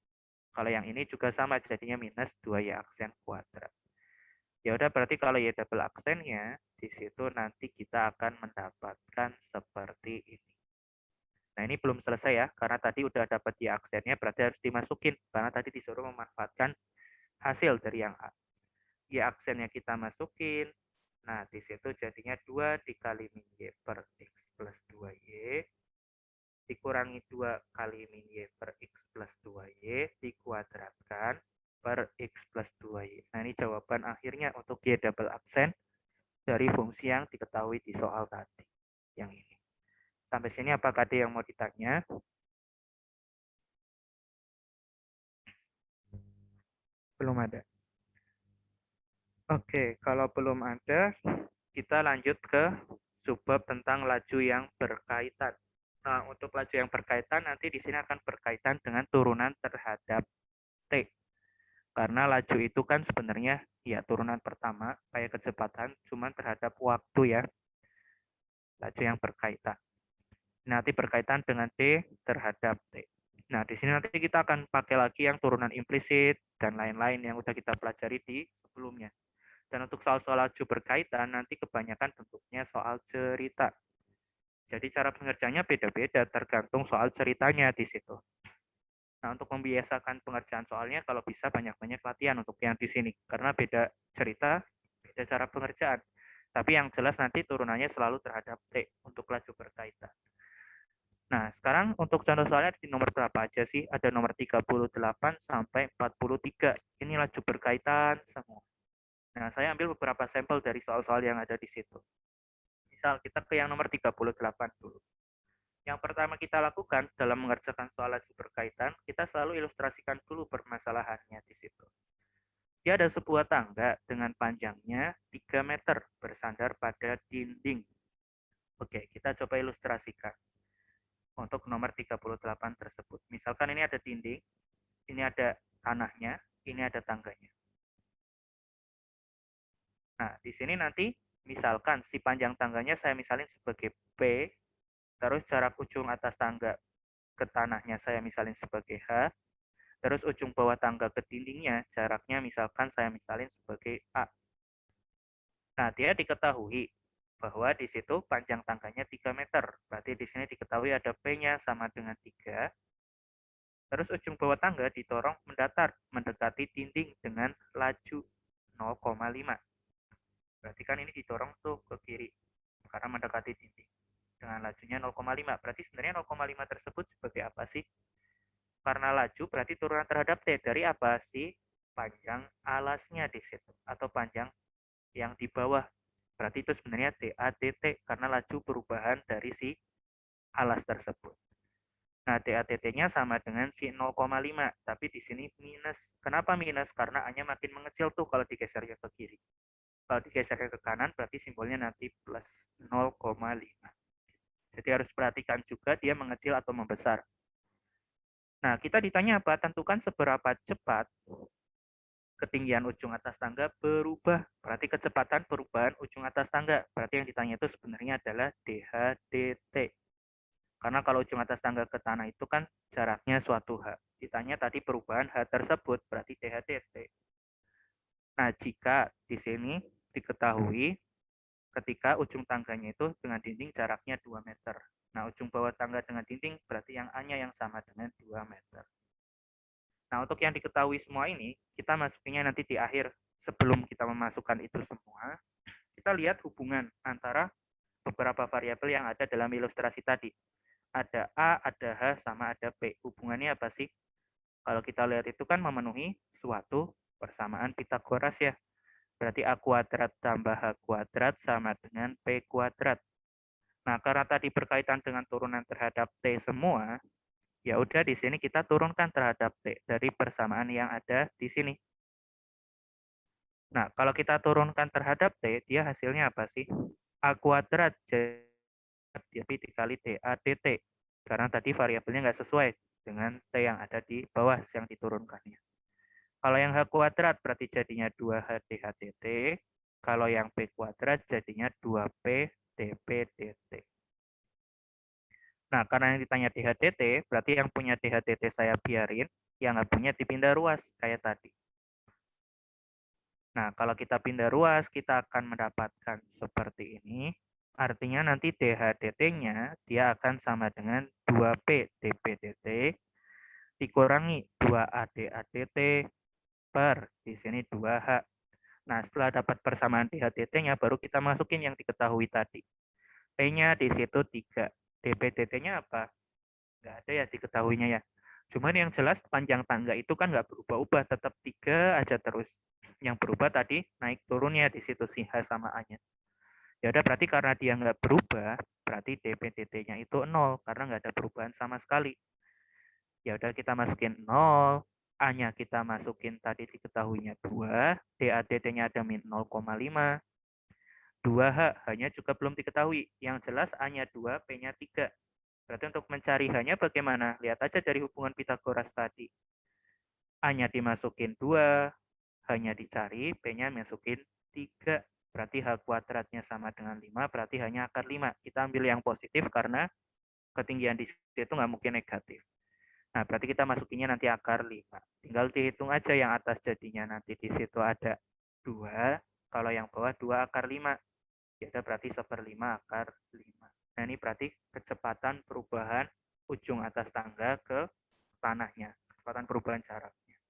Kalau yang ini juga sama, jadinya minus 2Y aksen kuadrat. Ya udah, berarti kalau Y double aksennya, di situ nanti kita akan mendapatkan seperti ini. Nah, ini belum selesai ya, karena tadi udah dapat Y aksennya, berarti harus dimasukin. Karena tadi disuruh memanfaatkan hasil dari yang A. Y aksennya kita masukin. Nah, di situ jadinya 2 dikali min Y per X plus 2Y, dikurangi 2 kali min Y per X plus 2Y, dikuadratkan per X plus 2Y. Nah, ini jawaban akhirnya untuk Y double aksen dari fungsi yang diketahui di soal tadi. Yang ini. Sampai sini apakah ada yang mau ditanya? Belum ada. Oke, kalau belum ada, kita lanjut ke subbab tentang laju yang berkaitan. Nah, untuk laju yang berkaitan nanti di sini akan berkaitan dengan turunan terhadap T. Karena laju itu kan sebenarnya ya turunan pertama kayak kecepatan, cuman terhadap waktu ya. Laju yang berkaitan. Nanti berkaitan dengan T terhadap T. Nah, di sini nanti kita akan pakai lagi yang turunan implisit dan lain-lain yang udah kita pelajari di sebelumnya. Dan untuk soal-soal laju berkaitan, nanti kebanyakan bentuknya soal cerita. Jadi cara pengerjaannya beda-beda, tergantung soal ceritanya di situ. Nah, untuk membiasakan pengerjaan soalnya, kalau bisa banyak-banyak latihan untuk yang di sini. Karena beda cerita, beda cara pengerjaan. Tapi yang jelas nanti turunannya selalu terhadap T untuk laju berkaitan. Nah, sekarang untuk contoh soalnya di nomor berapa aja sih? Ada nomor 38 sampai 43. Ini laju berkaitan semua. Nah, saya ambil beberapa sampel dari soal-soal yang ada di situ. Misal kita ke yang nomor 38 dulu. Yang pertama kita lakukan dalam mengerjakan soal laju berkaitan, kita selalu ilustrasikan dulu permasalahannya di situ. Dia ada sebuah tangga dengan panjangnya 3 meter bersandar pada dinding. Oke, kita coba ilustrasikan untuk nomor 38 tersebut. Misalkan ini ada dinding, ini ada tanahnya, ini ada tangganya. Nah, di sini nanti misalkan si panjang tangganya saya misalin sebagai P, terus jarak ujung atas tangga ke tanahnya saya misalin sebagai H, terus ujung bawah tangga ke dindingnya jaraknya misalkan saya misalin sebagai A. Nah, dia diketahui bahwa di situ panjang tangganya 3 meter. Berarti di sini diketahui ada P-nya sama dengan 3. Terus ujung bawah tangga didorong mendatar, mendekati dinding dengan laju 0,5. Berarti kan ini didorong tuh ke kiri, karena mendekati dinding. Dengan lajunya 0,5. Berarti sebenarnya 0,5 tersebut sebagai apa sih? Karena laju berarti turunan terhadap T dari apa sih? Panjang alasnya di situ. Atau panjang yang di bawah. Berarti itu sebenarnya DATT, karena laju perubahan dari si alas tersebut. Nah, DATT-nya sama dengan si 0,5, tapi di sini minus. Kenapa minus? Karena A-nya makin mengecil tuh kalau digesernya ke kiri. Kalau digesernya ke kanan, berarti simbolnya nanti plus 0,5. Jadi harus perhatikan juga dia mengecil atau membesar. Nah, kita ditanya apa? Tentukan seberapa cepat ketinggian ujung atas tangga berubah. Berarti kecepatan perubahan ujung atas tangga. Berarti yang ditanya itu sebenarnya adalah DHDT. Karena kalau ujung atas tangga ke tanah itu kan jaraknya suatu H. Ditanya tadi perubahan H tersebut, berarti DHDT. Nah, jika di sini diketahui ketika ujung tangganya itu dengan dinding jaraknya 2 meter. Nah, ujung bawah tangga dengan dinding berarti yang A-nya yang sama dengan 2 meter. Nah, untuk yang diketahui semua ini, kita masukinnya nanti di akhir. Sebelum kita memasukkan itu semua, kita lihat hubungan antara beberapa variabel yang ada dalam ilustrasi tadi. Ada A, ada H, sama ada P. Hubungannya apa sih? Kalau kita lihat itu kan memenuhi suatu persamaan Pitagoras ya. Berarti A kuadrat tambah H kuadrat sama dengan P kuadrat. Nah, karena tadi berkaitan dengan turunan terhadap T semua, ya udah di sini kita turunkan terhadap T dari persamaan yang ada di sini. Nah, kalau kita turunkan terhadap T, dia hasilnya apa sih? A kuadrat jadi dikali DA dt. Karena tadi variabelnya nggak sesuai dengan T yang ada di bawah yang diturunkannya. Kalau yang H kuadrat berarti jadinya 2H DH dt. Kalau yang P kuadrat jadinya 2P dP dt. Nah, karena yang ditanya DH dt, berarti yang punya DH dt saya biarin, yang nggak punya dipindah ruas, kayak tadi. Nah, kalau kita pindah ruas, kita akan mendapatkan seperti ini. Artinya nanti DH dt-nya dia akan sama dengan 2P dP dt dikurangi 2A dA dt per di sini 2H. Nah, setelah dapat persamaan DH dt-nya, baru kita masukin yang diketahui tadi. T-nya di situ 3. dP dt-nya apa? Nggak ada ya diketahuinya ya. Cuman yang jelas panjang tangga itu kan nggak berubah-ubah, tetap 3 aja terus. Yang berubah tadi naik turunnya di situ si H sama A-nya. Ya udah berarti karena dia nggak berubah, berarti dP dt-nya itu 0 karena nggak ada perubahan sama sekali. Ya udah kita masukin 0, A-nya kita masukin tadi diketahuinya 2, DA dt-nya ada min 0,5, 2H, H-nya juga belum diketahui. Yang jelas A-nya 2, P-nya 3. Berarti untuk mencari H-nya bagaimana? Lihat aja dari hubungan Pitagoras tadi. A-nya dimasukin 2, H-nya dicari, P-nya masukin 3. Berarti H kuadratnya sama dengan 5, berarti H-nya akar 5. Kita ambil yang positif karena ketinggian di situ nggak mungkin negatif. Nah, berarti kita masukinnya nanti akar 5. Tinggal dihitung aja yang atas jadinya. Nanti di situ ada 2, kalau yang bawah 2 akar 5. Ya berarti 1/5 akar 5. Nah, ini berarti kecepatan perubahan ujung atas tangga ke tanahnya. Kecepatan perubahan jaraknya.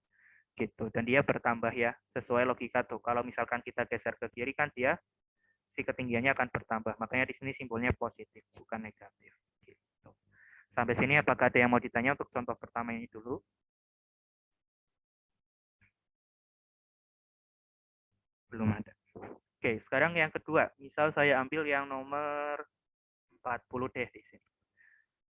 Gitu. Dan dia bertambah ya, sesuai logika tuh. Kalau misalkan kita geser ke kiri kan dia si ketinggiannya akan bertambah. Makanya di sini simbolnya positif, bukan negatif. Gitu. Sampai sini apakah ada yang mau ditanya untuk contoh pertama ini dulu? Belum ada. Oke, sekarang yang kedua. Misal saya ambil yang nomor 40 deh di sini.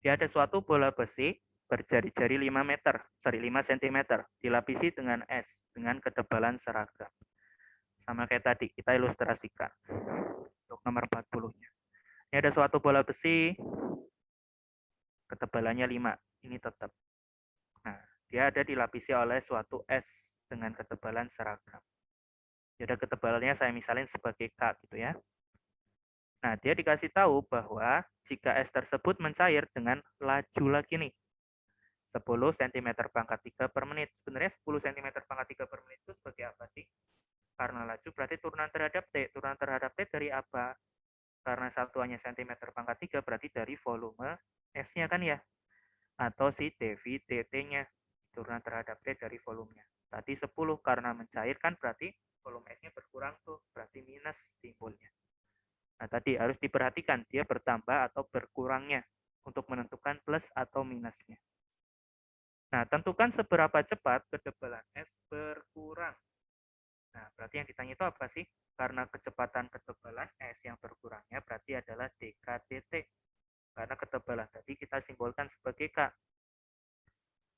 Dia ada suatu bola besi berjari-jari 5 meter, 5 cm, dilapisi dengan es dengan ketebalan seragam. Sama kayak tadi, kita ilustrasikan. Untuk nomor 40-nya. Ini ada suatu bola besi, ketebalannya 5. Ini tetap. Nah, dia ada dilapisi oleh suatu es dengan ketebalan seragam. Jadi ketebalannya saya misalin sebagai K gitu ya. Nah, dia dikasih tahu bahwa jika es tersebut mencair dengan laju lagi nih, 10 cm pangkat 3 per menit. Sebenarnya 10 cm pangkat 3 per menit itu sebagai apa sih? Karena laju berarti turunan terhadap T. Turunan terhadap T dari apa? Karena satuannya cm pangkat 3 berarti dari volume S-nya kan ya? Atau si dV dt-nya. Turunan terhadap T dari volumenya. Tadi 10 karena mencair kan berarti volume S-nya berkurang tuh. Berarti minus simbolnya. Nah, tadi harus diperhatikan dia bertambah atau berkurangnya untuk menentukan plus atau minusnya. Nah, tentukan seberapa cepat ketebalan es berkurang. Nah, berarti yang ditanya itu apa sih? Karena kecepatan ketebalan es yang berkurangnya berarti adalah dk dt. Karena ketebalan tadi kita simbolkan sebagai K.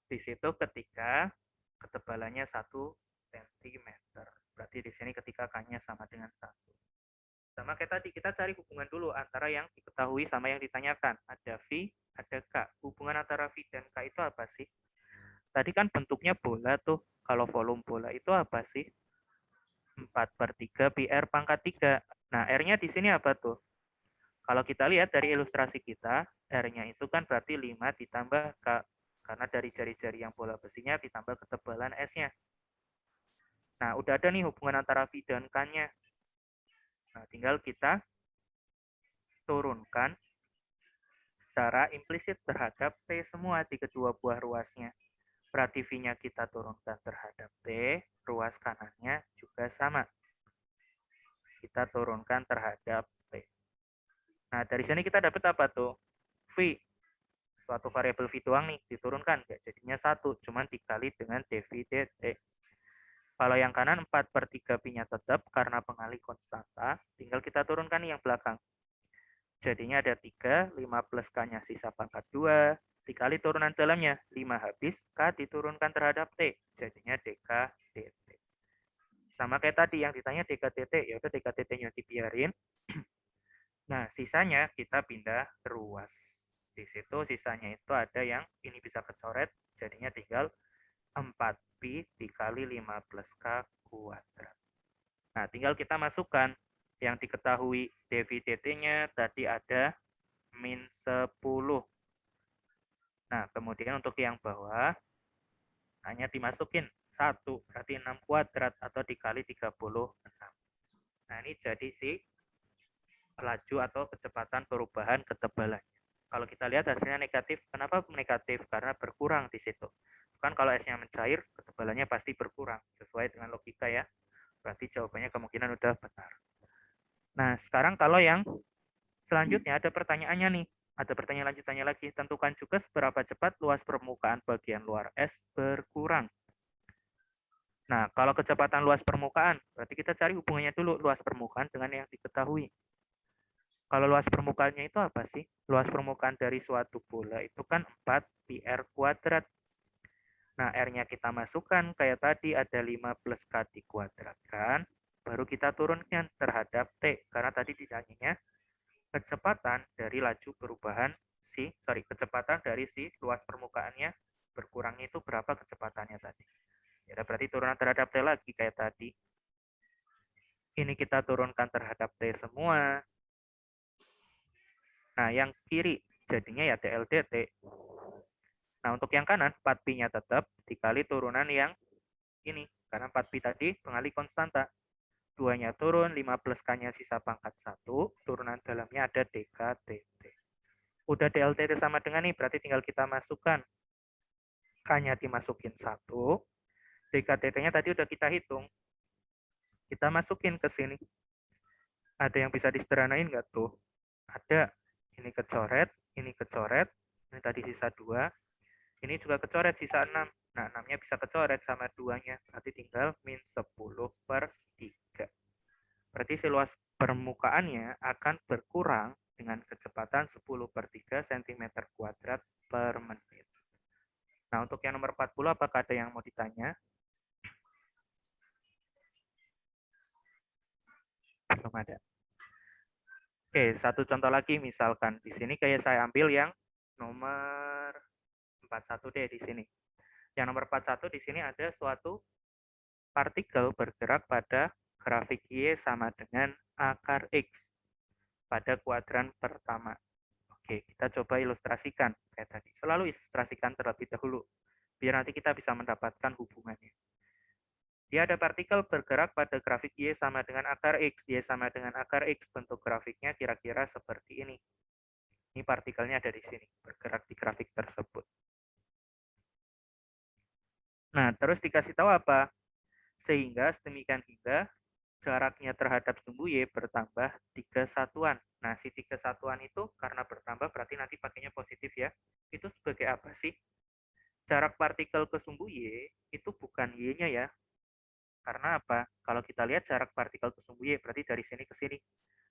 Di situ ketika ketebalannya 1 cm. Berarti di sini ketika K-nya sama dengan 1. Sama kayak tadi, kita cari hubungan dulu antara yang diketahui sama yang ditanyakan. Ada V, ada K. Hubungan antara V dan K itu apa sih? Tadi kan bentuknya bola tuh. Kalau volume bola itu apa sih? 4/3 pi R pangkat 3. Nah, R-nya di sini apa tuh? Kalau kita lihat dari ilustrasi kita, R-nya itu kan berarti 5 ditambah K. Karena dari jari-jari yang bola besinya ditambah ketebalan S-nya. Nah, udah ada nih hubungan antara V dan K-nya. Nah, tinggal kita turunkan secara implisit terhadap T semua di kedua buah ruasnya. Berarti V-nya kita turunkan terhadap T, ruas kanannya juga sama. Kita turunkan terhadap T. Nah, dari sini kita dapat apa tuh? V. Suatu variabel V doang nih, diturunkan. Ya, jadinya 1, cuman dikali dengan dV dt. Kalau yang kanan 4/3 pi-nya tetap karena pengalih konstanta, tinggal kita turunkan nih yang belakang. Jadinya ada 3, 5 plus K-nya sisa pangkat 2, dikali turunan dalamnya, 5 habis, K diturunkan terhadap T, jadinya dK dt. Sama kayak tadi yang ditanya dK dt, ya udah dK dt-nya dibiarin. Nah, sisanya kita pindah ke ruas. Di situ sisanya itu ada yang ini bisa kecoret, jadinya tinggal 4pi dikali 5 plus K kuadrat. Nah, tinggal kita masukkan yang diketahui dV dt-nya tadi ada min 10. Nah, kemudian untuk yang bawah hanya dimasukin 1, berarti 6 kuadrat atau dikali 36. Nah, ini jadi si laju atau kecepatan perubahan ketebalannya. Kalau kita lihat hasilnya negatif, kenapa negatif? Karena berkurang di situ. Kan kalau esnya mencair, ketebalannya pasti berkurang, sesuai dengan logika ya. Berarti jawabannya kemungkinan udah benar. Nah, sekarang kalau yang selanjutnya ada pertanyaannya nih. Ada pertanyaan lanjutannya lagi. Tentukan juga seberapa cepat luas permukaan bagian luar es berkurang. Nah, kalau kecepatan luas permukaan, berarti kita cari hubungannya dulu luas permukaan dengan yang diketahui. Kalau luas permukaannya itu apa sih? Luas permukaan dari suatu bola itu kan 4 pi r kuadrat. Nah, R-nya kita masukkan kayak tadi ada 5 plus K dikuadratkan, baru kita turunkan terhadap T, karena tadi ditanyanya kecepatan dari laju perubahan kecepatan dari si luas permukaannya berkurangnya itu berapa kecepatannya tadi. Ya, berarti turunan terhadap T lagi kayak tadi. Ini kita turunkan terhadap T semua. Nah, yang kiri jadinya ya dl dt. Nah, untuk yang kanan 4pi-nya tetap dikali turunan yang ini. Karena 4pi tadi pengalih konstanta. 2-nya turun, 5 plus K-nya sisa pangkat 1. Turunan dalamnya ada dK dt. Udah dl dt sama dengan ini, berarti tinggal kita masukkan. K-nya dimasukin 1. dK dt-nya tadi udah kita hitung. Kita masukin ke sini. Ada yang bisa disederhanain nggak tuh? Ada. Ini kecoret, ini kecoret. Ini tadi sisa 2. Ini juga kecoret sisa 6. Nah, 6-nya bisa kecoret sama 2-nya. Berarti tinggal min 10/3. Berarti si luas permukaannya akan berkurang dengan kecepatan 10/3 cm kuadrat per menit. Nah, untuk yang nomor 40, apakah ada yang mau ditanya? Belum ada. Oke, satu contoh lagi misalkan di sini kayak saya ambil yang nomor 41 deh di sini. Yang nomor 41 di sini ada suatu partikel bergerak pada grafik Y sama dengan akar X pada kuadran pertama. Oke, kita coba ilustrasikan kayak tadi. Selalu ilustrasikan terlebih dahulu, biar nanti kita bisa mendapatkan hubungannya. Dia ada partikel bergerak pada grafik Y sama dengan akar X. Y sama dengan akar X, bentuk grafiknya kira-kira seperti ini. Ini partikelnya ada di sini, bergerak di grafik tersebut. Nah, terus dikasih tahu apa? Sehingga sedemikian hingga jaraknya terhadap sumbu Y bertambah 3 satuan. Nah, si 3 satuan itu karena bertambah berarti nanti pakainya positif ya. Itu sebagai apa sih? Jarak partikel ke sumbu Y itu bukan Y-nya ya. Karena apa? Kalau kita lihat jarak partikel ke sumbu Y berarti dari sini ke sini.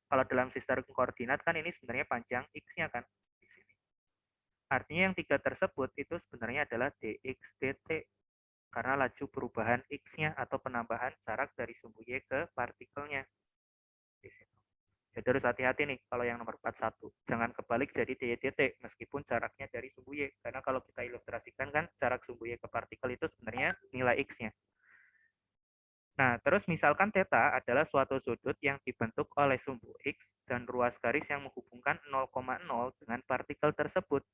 Kalau dalam sistem koordinat kan ini sebenarnya panjang X-nya kan di sini. Artinya yang 3 tersebut itu sebenarnya adalah dx dt. Karena laju perubahan X-nya atau penambahan jarak dari sumbu Y ke partikelnya. Di situ. Jadi harus hati-hati nih kalau yang nomor 41. Jangan kebalik jadi dy dt meskipun jaraknya dari sumbu Y. Karena kalau kita ilustrasikan kan jarak sumbu Y ke partikel itu sebenarnya nilai X-nya. Nah, terus misalkan theta adalah suatu sudut yang dibentuk oleh sumbu X dan ruas garis yang menghubungkan 0,0 dengan partikel tersebut.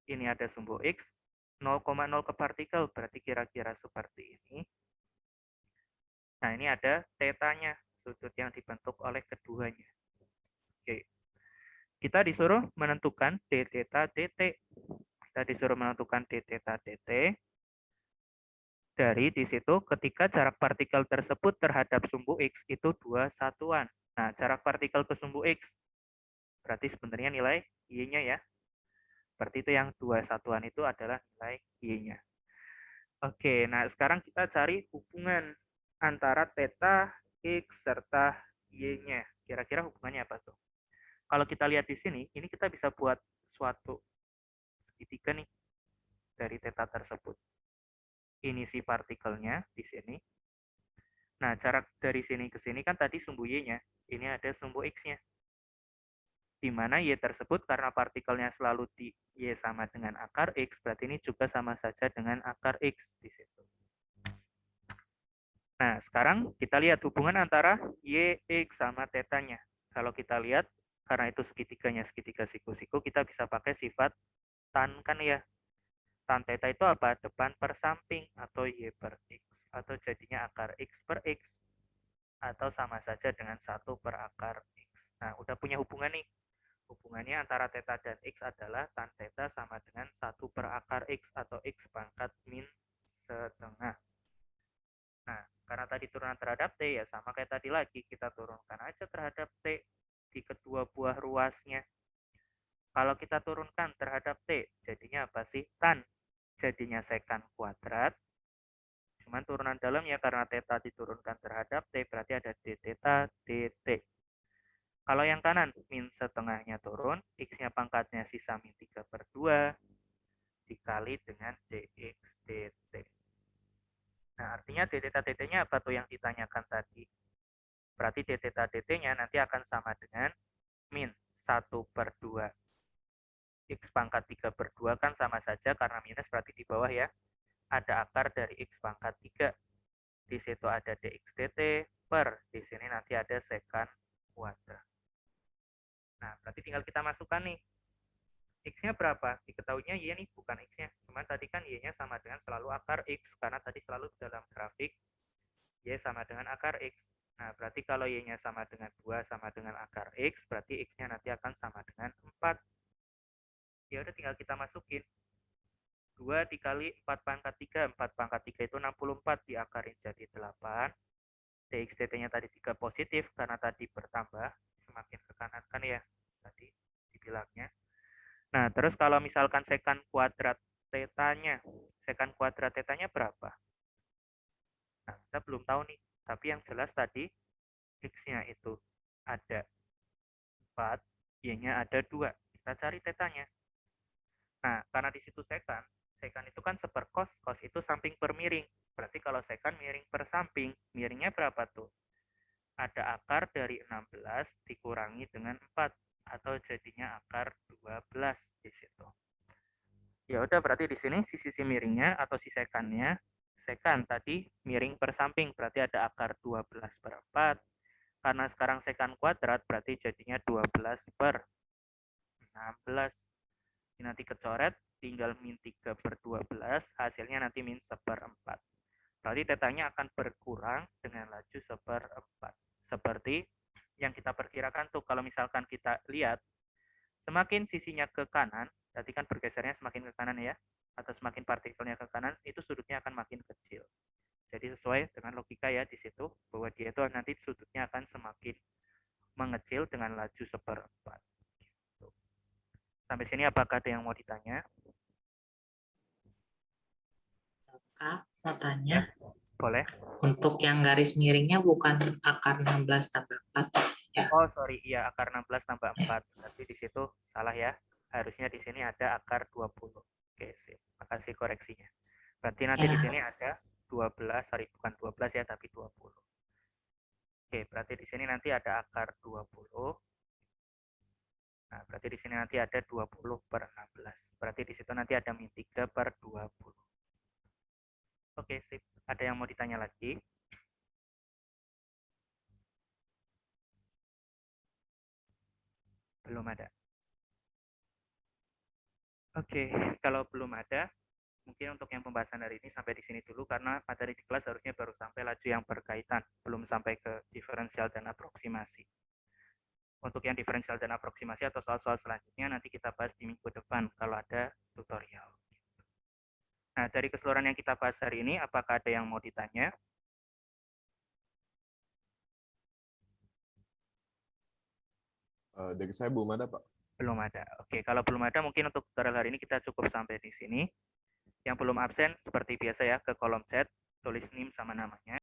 Ini ada sumbu X, 0,0 ke partikel, berarti kira-kira seperti ini. Nah, ini ada tetanya, sudut yang dibentuk oleh keduanya. Oke. Kita disuruh menentukan d theta dt. Kita disuruh menentukan d theta dt. Dari di situ ketika jarak partikel tersebut terhadap sumbu X itu 2 satuan. Nah, jarak partikel ke sumbu X berarti sebenarnya nilai Y-nya ya. Berarti itu yang 2 satuan itu adalah nilai Y-nya. Oke, nah sekarang kita cari hubungan antara theta, X, serta Y-nya. Kira-kira hubungannya apa tuh? Kalau kita lihat di sini, ini kita bisa buat suatu segitiga nih dari theta tersebut. Ini si partikelnya di sini. Nah, jarak dari sini ke sini kan tadi sumbu Y-nya. Ini ada sumbu X-nya. Di mana Y tersebut karena partikelnya selalu di Y sama dengan akar X, berarti ini juga sama saja dengan akar X di situ. Nah, sekarang kita lihat hubungan antara Y, X, sama tetanya. Kalau kita lihat, karena itu segitiganya segitiga siku-siku, kita bisa pakai sifat tan kan ya. Tan theta itu apa? Depan per samping, atau Y per X. Atau jadinya akar X per X. Atau sama saja dengan 1 per akar X. Nah, udah punya hubungan nih. Hubungannya antara theta dan X adalah tan theta sama dengan 1 per akar X atau X pangkat min setengah. Nah, karena tadi turunan terhadap T, ya sama kayak tadi lagi. Kita turunkan aja terhadap T di kedua buah ruasnya. Kalau kita turunkan terhadap T, jadinya apa sih? Tan. Jadinya sekan kuadrat. Cuman turunan dalam ya, karena theta diturunkan terhadap T, berarti ada d theta dt. Kalau yang kanan, min setengahnya turun, X-nya pangkatnya sisa min 3 per 2, dikali dengan dx dt. Nah, artinya d theta dt-nya apa tuh yang ditanyakan tadi? Berarti d theta dt-nya nanti akan sama dengan min 1 per 2. X pangkat 3 per 2 kan sama saja karena minus berarti di bawah ya. Ada akar dari X pangkat 3. Di situ ada dx dt per, di sini nanti ada sekan kuadrat. Nah, berarti tinggal kita masukkan nih. X-nya berapa? Diketahuinya Y nih, bukan X-nya. Cuman tadi kan Y-nya sama dengan selalu akar X, karena tadi selalu dalam grafik Y sama dengan akar X. Nah, berarti kalau Y-nya sama dengan 2 sama dengan akar X, berarti X-nya nanti akan sama dengan 4. Ya udah tinggal kita masukin. 2 dikali 4 pangkat 3. 4 pangkat 3 itu 64, diakarin jadi 8. Dx dt-nya tadi 3 positif, karena tadi bertambah, semakin ke kanan kan ya, tadi dibilangnya. Nah, terus kalau misalkan sekan kuadrat tetanya, sekan kuadrat tetanya berapa? Nah, kita belum tahu nih. Tapi yang jelas tadi, X-nya itu ada 4, Y-nya ada 2. Kita cari tetanya. Nah, karena di situ sekan itu kan seperkos, kos itu samping per miring. Berarti kalau sekan miring per samping, miringnya berapa tuh? Ada akar dari 16 dikurangi dengan 4, atau jadinya akar 12 di situ. Ya udah, berarti di sini sisi miringnya atau si sekannya, sekan tadi miring per samping, berarti ada akar 12 per 4. Karena sekarang sekan kuadrat, berarti jadinya 12 per 16. Ini nanti kecoret, tinggal min 3 per 12, hasilnya nanti min 1/4. Berarti tetanya akan berkurang dengan laju 1/4. Seperti yang kita perkirakan tuh, kalau misalkan kita lihat, semakin sisinya ke kanan, berarti kan bergesernya semakin ke kanan ya, atau semakin partikelnya ke kanan, itu sudutnya akan makin kecil. Jadi sesuai dengan logika ya di situ, bahwa dia itu nanti sudutnya akan semakin mengecil dengan laju 1/4. Gitu. Sampai sini apakah ada yang mau ditanya? Kak, mau tanya, Boleh. untuk yang garis miringnya bukan akar 16 tambah 4 ya? Oh, sorry, iya akar 16 tambah 4. Berarti di situ salah ya. Harusnya di sini ada akar 20. Oke, sip. Makasih koreksinya. Berarti nanti di Ya, sini ada 12, sorry, bukan 12 ya, tapi 20. Oke, berarti di sini nanti ada akar 20. Nah, berarti di sini nanti ada 20 per 16. Berarti di situ nanti ada min 3 per 20. Oke, sip. Ada yang mau ditanya lagi? Belum ada. Oke, kalau belum ada, Mungkin untuk yang pembahasan hari ini sampai di sini dulu, karena materi di kelas harusnya baru sampai laju yang berkaitan, belum sampai ke diferensial dan aproksimasi. Untuk yang diferensial dan aproksimasi atau soal-soal selanjutnya nanti kita bahas di minggu depan kalau ada tutorial. Nah, dari keseluruhan yang kita bahas hari ini, apakah ada yang mau ditanya? Dari saya belum ada, Pak. Belum ada. Oke, kalau belum ada mungkin untuk tutorial hari ini kita cukup sampai di sini. Yang belum absen seperti biasa ya, ke kolom chat, tulis NIM sama namanya.